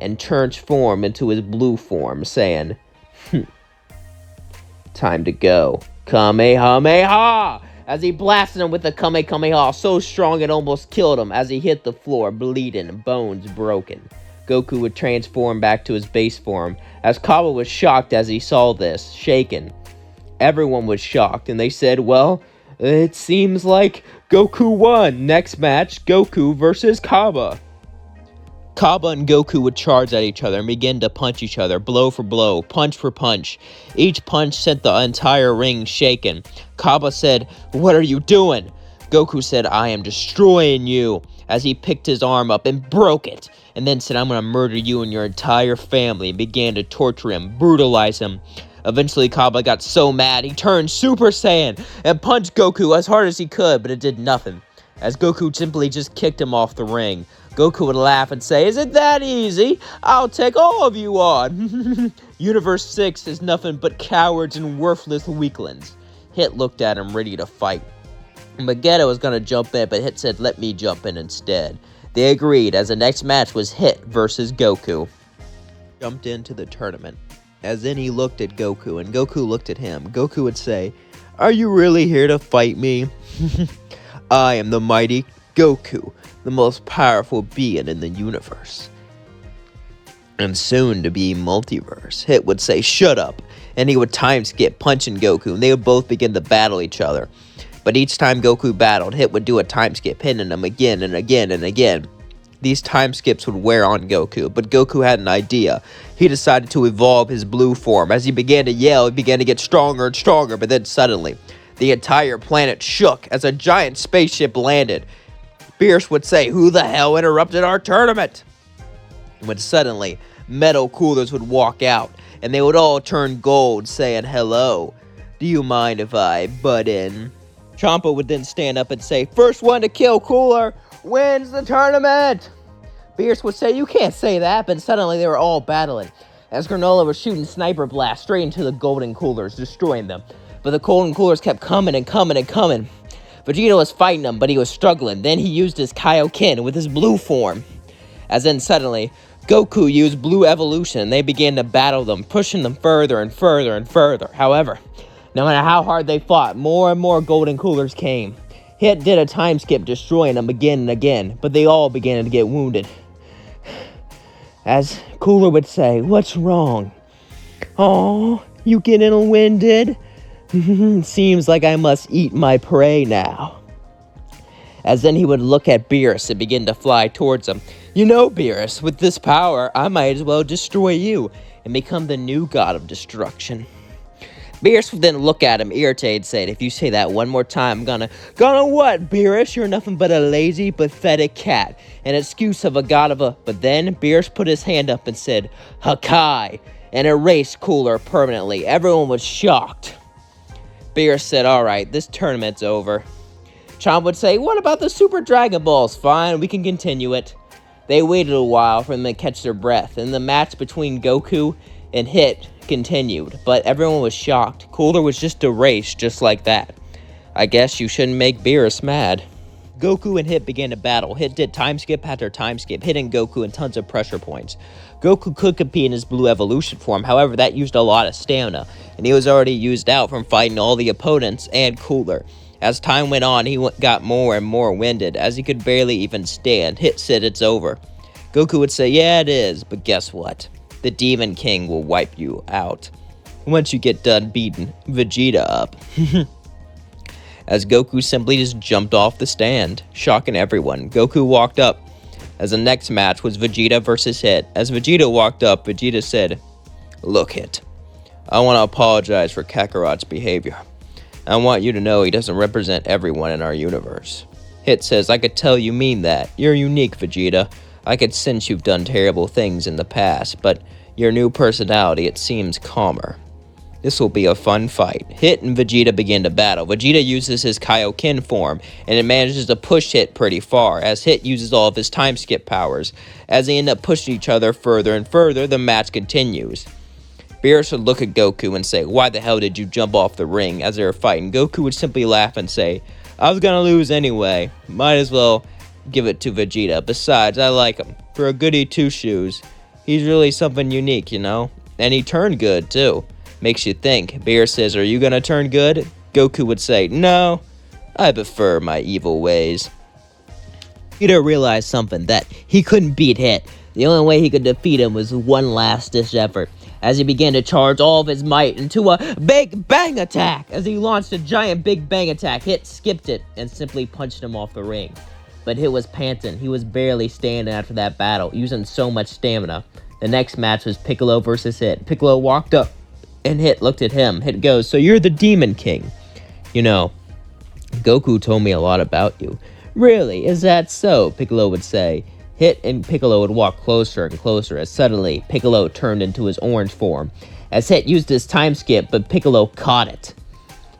and transformed into his blue form, saying, Time to go. Kamehameha! As he blasted him with the Kamehameha so strong it almost killed him as he hit the floor, bleeding, bones broken. Goku would transform back to his base form, as Kaba was shocked as he saw this, shaken. Everyone was shocked, and they said, Well, it seems like Goku won. Next match, Goku versus Kaba. Kaba and Goku would charge at each other and begin to punch each other, blow for blow, punch for punch. Each punch sent the entire ring shaking. Kaba said, What are you doing? Goku said, I am destroying you, as he picked his arm up and broke it, and then said, I'm going to murder you and your entire family, and began to torture him, brutalize him. Eventually, Kaba got so mad, he turned Super Saiyan and punched Goku as hard as he could, but it did nothing, as Goku simply just kicked him off the ring. Goku would laugh and say, Is it that easy? I'll take all of you on. Universe 6 is nothing but cowards and worthless weaklings. Hit looked at him ready to fight. Vegeta was going to jump in, but Hit said, Let me jump in instead. They agreed, as the next match was Hit versus Goku. Jumped into the tournament. As then he looked at Goku, and Goku looked at him. Goku would say, Are you really here to fight me? I am the mighty Goku, the most powerful being in the universe, and soon to be multiverse. Hit would say, Shut up, and he would time skip punching Goku, and they would both begin to battle each other. But each time Goku battled, Hit would do a time skip, hitting him again and again and again. These time skips would wear on Goku, but Goku had an idea. He decided to evolve his blue form. As he began to yell, he began to get stronger and stronger, but then suddenly, the entire planet shook as a giant spaceship landed. Beerus would say, Who the hell interrupted our tournament? When suddenly, metal coolers would walk out, and they would all turn gold, saying, Hello, do you mind if I butt in? Champa would then stand up and say, First one to kill Cooler wins the tournament! Beerus would say, You can't say that, but suddenly they were all battling, as Granola was shooting sniper blasts straight into the golden coolers, destroying them. But the golden coolers kept coming and coming and coming. Vegeta was fighting him, but he was struggling. Then he used his Kaioken with his blue form. As then suddenly, Goku used blue evolution, and they began to battle them, pushing them further and further and further. However, no matter how hard they fought, more and more golden coolers came. Hit did a time skip, destroying them again and again, but they all began to get wounded. As Cooler would say, What's wrong? Oh, you getting winded? Seems like I must eat my prey now. As then he would look at Beerus and begin to fly towards him. You know, Beerus, with this power, I might as well destroy you and become the new god of destruction. Beerus would then look at him, irritated, saying, If you say that one more time, I'm gonna what, Beerus? You're nothing but a lazy, pathetic cat. An excuse of a god of a... But then Beerus put his hand up and said, Hakai, and erased Cooler permanently. Everyone was shocked. Beerus said, Alright, this tournament's over. Chomp would say, What about the Super Dragon Balls? Fine, we can continue it. They waited a while for them to catch their breath, and the match between Goku and Hit continued, but everyone was shocked. Cooler was just erased just like that. I guess you shouldn't make Beerus mad. Goku and Hit began to battle. Hit did time skip after time skip, hitting Goku in tons of pressure points. Goku could compete in his blue evolution form, however that used a lot of stamina, and he was already used out from fighting all the opponents and Cooler. As time went on, he got more and more winded, as he could barely even stand. Hit said it's over. Goku would say, Yeah, it is, but guess what? The Demon King will wipe you out once you get done beating Vegeta up. As Goku simply just jumped off the stand, shocking everyone. Goku walked up As the next match was Vegeta versus Hit. As Vegeta walked up, Vegeta said, "Look, Hit, I want to apologize for Kakarot's behavior. I want you to know he doesn't represent everyone in our universe." Hit says, "I could tell you mean that. You're unique, Vegeta. I could sense you've done terrible things in the past, but your new personality, it seems calmer. This will be a fun fight." Hit and Vegeta begin to battle. Vegeta uses his Kaioken form, and it manages to push Hit pretty far, as Hit uses all of his time skip powers. As they end up pushing each other further and further, the match continues. Beerus would look at Goku and say, "Why the hell did you jump off the ring?" As they were fighting, Goku would simply laugh and say, "I was gonna lose anyway. Might as well give it to Vegeta. Besides, I like him. For a goody two-shoes, he's really something unique, you know? And he turned good, too. Makes you think." Beerus says, "Are you gonna turn good?" Goku would say, "No, I prefer my evil ways." Vegeta realized something, that he couldn't beat Hit. The only way he could defeat him was one last-ditch effort, as he began to charge all of his might into a Big Bang attack. As he launched a giant Big Bang attack, Hit skipped it and simply punched him off the ring. But Hit was panting. He was barely standing after that battle, using so much stamina. The next match was Piccolo versus Hit. Piccolo walked up, and Hit looked at him. Hit goes, "So you're the Demon King. You know, Goku told me a lot about you." "Really? Is that so?" Piccolo would say. Hit and Piccolo would walk closer and closer, as suddenly Piccolo turned into his orange form. As Hit used his time skip, but Piccolo caught it.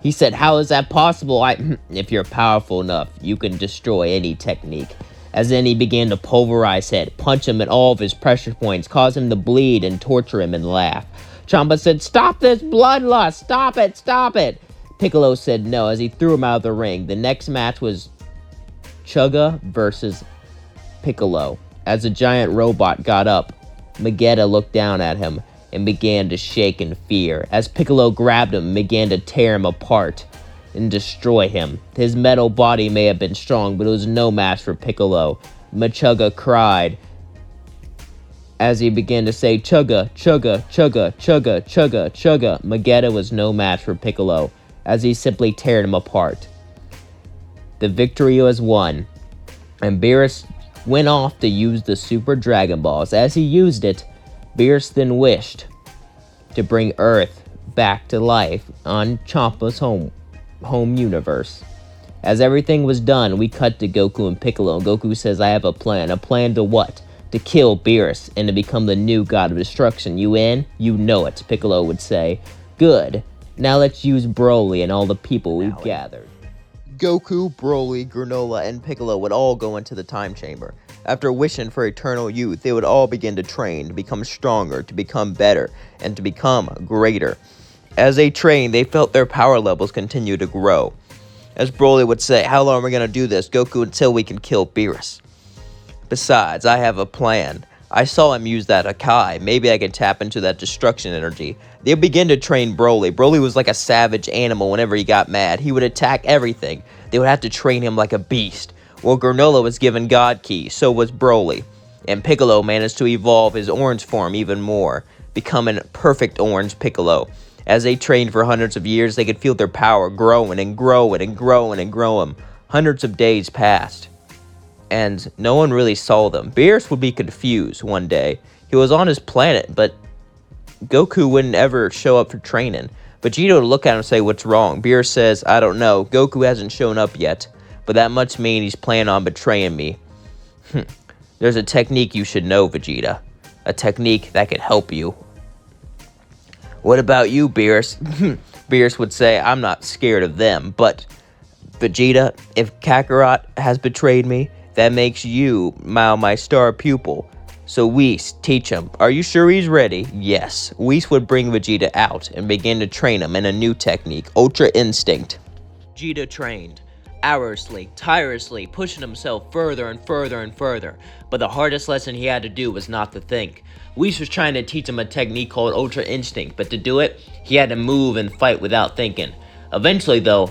He said, "How is that possible? If you're powerful enough, you can destroy any technique." As then he began to pulverize Hit, punch him at all of his pressure points, cause him to bleed and torture him and laugh. Champa said, "Stop this bloodlust! Stop it! Stop it!" Piccolo said no as he threw him out of the ring. The next match was Chuga versus Piccolo. As a giant robot got up, Vegeta looked down at him and began to shake in fear. As Piccolo grabbed him and began to tear him apart and destroy him. His metal body may have been strong, but it was no match for Piccolo. Machuga cried as he began to say, "Chuga, Chuga, Chuga, Chuga, Chuga, Chuga." Vegeta was no match for Piccolo, as he simply teared him apart. The victory was won, and Beerus went off to use the Super Dragon Balls. As he used it, Beerus then wished to bring Earth back to life on Champa's home universe. As everything was done, we cut to Goku and Piccolo. Goku says, "I have a plan." "A plan to what?" "To kill Beerus and to become the new god of destruction. You in?" "You know it," Piccolo would say. "Good. Now let's use Broly and all the people we've gathered." Goku, Broly, Granola, and Piccolo would all go into the time chamber. After wishing for eternal youth, they would all begin to train, to become stronger, to become better, and to become greater. As they trained, they felt their power levels continue to grow. As Broly would say, "How long are we going to do this, Goku, until we can kill Beerus? Besides, I have a plan. I saw him use that Akai. Maybe I can tap into that destruction energy." They began to train Broly. Broly was like a savage animal whenever he got mad. He would attack everything. They would have to train him like a beast. Well, Granola was given God Key, so was Broly. And Piccolo managed to evolve his orange form even more, becoming perfect orange Piccolo. As they trained for hundreds of years, they could feel their power growing and growing and growing and growing. Hundreds of days passed, and no one really saw them. Beerus would be confused one day. He was on his planet, but Goku wouldn't ever show up for training. Vegeta would look at him and say, "What's wrong?" Beerus says, "I don't know. Goku hasn't shown up yet, but that much means he's planning on betraying me." "There's a technique you should know, Vegeta. A technique that could help you." "What about you, Beerus?" Beerus would say, "I'm not scared of them, but Vegeta, if Kakarot has betrayed me, that makes you now my star pupil. So Whis, teach him. Are you sure he's ready?" Yes. Whis would bring Vegeta out and begin to train him in a new technique, Ultra Instinct. Vegeta trained, tirelessly, pushing himself further and further and further. But the hardest lesson he had to do was not to think. Whis was trying to teach him a technique called Ultra Instinct, but to do it, he had to move and fight without thinking. Eventually, though,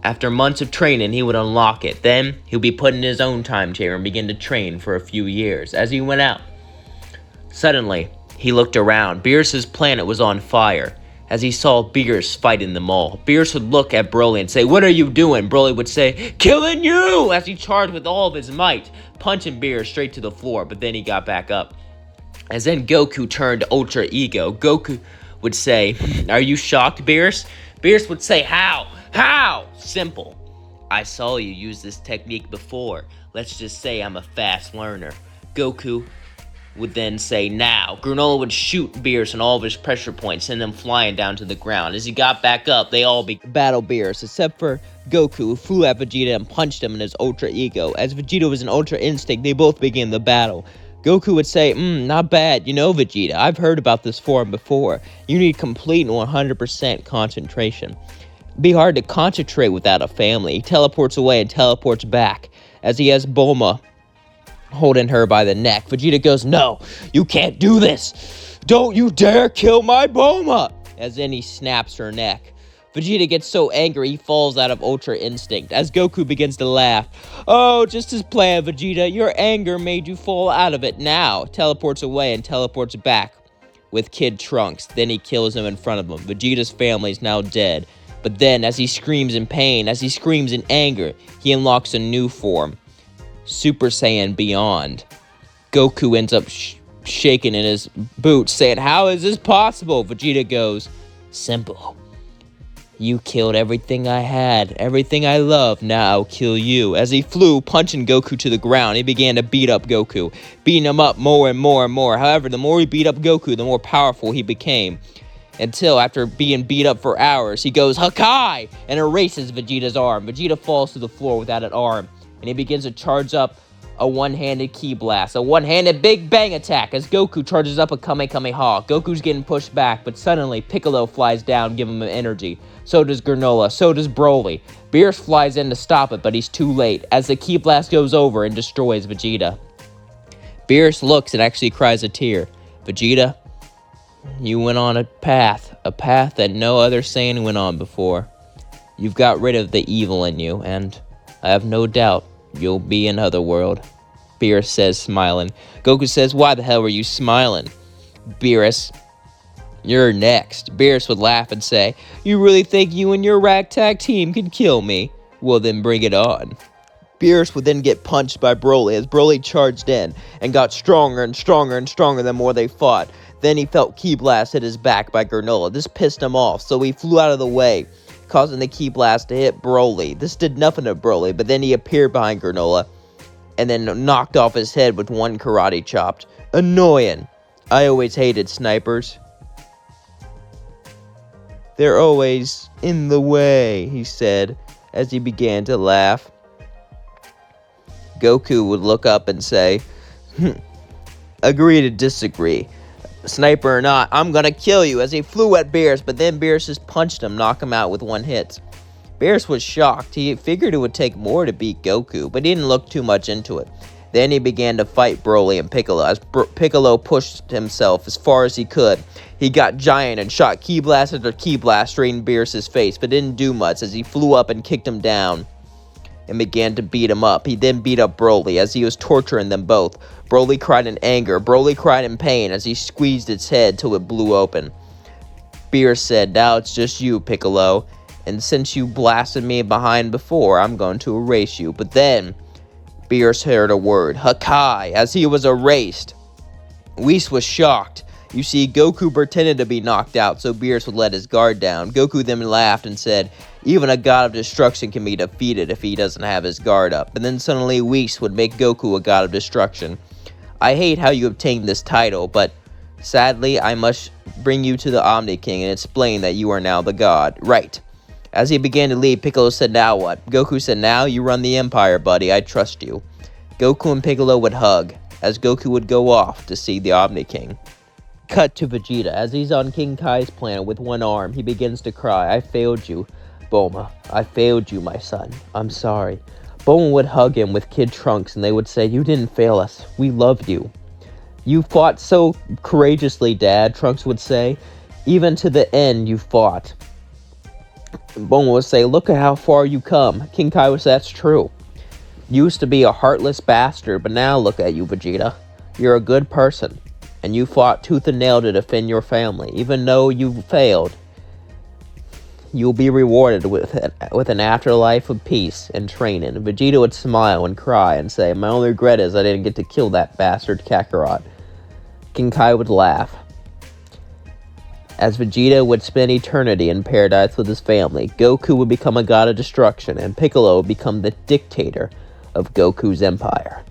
after months of training, he would unlock it. Then, he'll be put in his own time chamber and begin to train for a few years. As he went out, suddenly, he looked around. Beerus' planet was on fire. as he saw Beerus fighting them all. Beerus would look at Broly and say, "What are you doing?" Broly would say, "Killing you!" as he charged with all of his might, punching Beerus straight to the floor, but then he got back up. As then Goku turned Ultra Ego, Goku would say, "Are you shocked, Beerus?" Beerus would say, "How? How?" Simple. "I saw you use this technique before. Let's just say I'm a fast learner." Goku would then say, "Now." Granola would shoot Beerus and all of his pressure points, send them flying down to the ground. As he got back up, they all battle Beerus, except for Goku, who flew at Vegeta and punched him in his Ultra Ego. As Vegeta was an Ultra Instinct, they both began the battle. Goku would say, "Not bad, Vegeta, I've heard about this form before. You need complete and 100% concentration. It'd be hard to concentrate without a family." He teleports away and teleports back, as he has Bulma holding her by the neck. Vegeta goes, "No, you can't do this. Don't you dare kill my Bulma!" As then he snaps her neck. Vegeta gets so angry he falls out of Ultra Instinct, as Goku begins to laugh. "Oh, just as planned, Vegeta. Your anger made you fall out of it now." Teleports away and teleports back with Kid Trunks. Then he kills him in front of him. Vegeta's family is now dead. But then, as he screams in pain, as he screams in anger, he unlocks a new form, Super Saiyan Beyond. Goku ends up shaking in his boots, saying, "How is this possible?" Vegeta goes, "Simple. You killed everything I had, everything I love, now I'll kill you." As he flew, punching Goku to the ground, he began to beat up Goku, beating him up more and more and more. However, the more he beat up Goku, the more powerful he became. Until, after being beat up for hours, he goes, "Hakai!" and erases Vegeta's arm. Vegeta falls to the floor without an arm, and he begins to charge up a one-handed Ki Blast, a one-handed Big Bang attack, as Goku charges up a Kamehameha. Goku's getting pushed back, but suddenly Piccolo flies down, giving him energy. So does Granola, so does Broly. Beerus flies in to stop it, but he's too late, as the Ki Blast goes over and destroys Vegeta. Beerus looks and actually cries a tear. "Vegeta, you went on a path that no other Saiyan went on before. You've got rid of the evil in you, and I have no doubt you'll be in Otherworld." Beerus says, smiling. Goku says, "Why the hell were you smiling?" Beerus, "You're next." Beerus would laugh and say, "You really think you and your ragtag team can kill me? Well, then bring it on." Beerus would then get punched by Broly as Broly charged in and got stronger and stronger and stronger the more they fought. Then he felt Ki Blast hit his back by Granola. This pissed him off, so he flew out of the way, causing the Ki Blast to hit Broly. This did nothing to Broly, but then he appeared behind Granola and then knocked off his head with one karate chop. Annoying. I always hated snipers. They're always in the way, he said as he began to laugh. Goku would look up and say, "Agree to disagree. Sniper or not, I'm gonna kill you," as he flew at Beerus, but then Beerus just punched him, knocked him out with one hit. Beerus was shocked. He figured it would take more to beat Goku, but he didn't look too much into it. Then he began to fight Broly and Piccolo. As Piccolo pushed himself as far as he could, he got giant and shot Ki Blast after Ki Blast straight in Beerus' face, but didn't do much as he flew up and kicked him down and began to beat him up. He then beat up Broly as he was torturing them both. Broly cried in anger. Broly cried in pain as he squeezed its head till it blew open. Beerus said, "Now it's just you, Piccolo, and since you blasted me behind before, I'm going to erase you." But then Beerus heard a word, "Hakai," as he was erased. Whis was shocked. You see, Goku pretended to be knocked out so Beerus would let his guard down. Goku then laughed and said, "Even a god of destruction can be defeated if he doesn't have his guard up." And then suddenly Whis would make Goku a god of destruction. "I hate how you obtained this title, but sadly I must bring you to the Omni King and explain that you are now the god." Right. As he began to leave, Piccolo said, "Now what?" Goku said, "Now you run the Empire, buddy. I trust you." Goku and Piccolo would hug as Goku would go off to see the Omni King. Cut to Vegeta. As he's on King Kai's planet with one arm, he begins to cry. "I failed you, Bulma. I failed you, my son. I'm sorry." Bulma would hug him with Kid Trunks and they would say, "You didn't fail us. We love you. You fought so courageously, Dad," Trunks would say. "Even to the end you fought." Bulma would say, "Look at how far you come." King Kai would say, "That's true. You used to be a heartless bastard, but now look at you, Vegeta. You're a good person, and you fought tooth and nail to defend your family. Even though you failed, You will be rewarded with an afterlife of peace and training. Vegeta would smile and cry and say, my only regret is I didn't get to kill that bastard Kakarot. King Kai would laugh, as Vegeta would spend eternity in paradise with his family. Goku would become a god of destruction, and Piccolo would become the dictator of Goku's empire.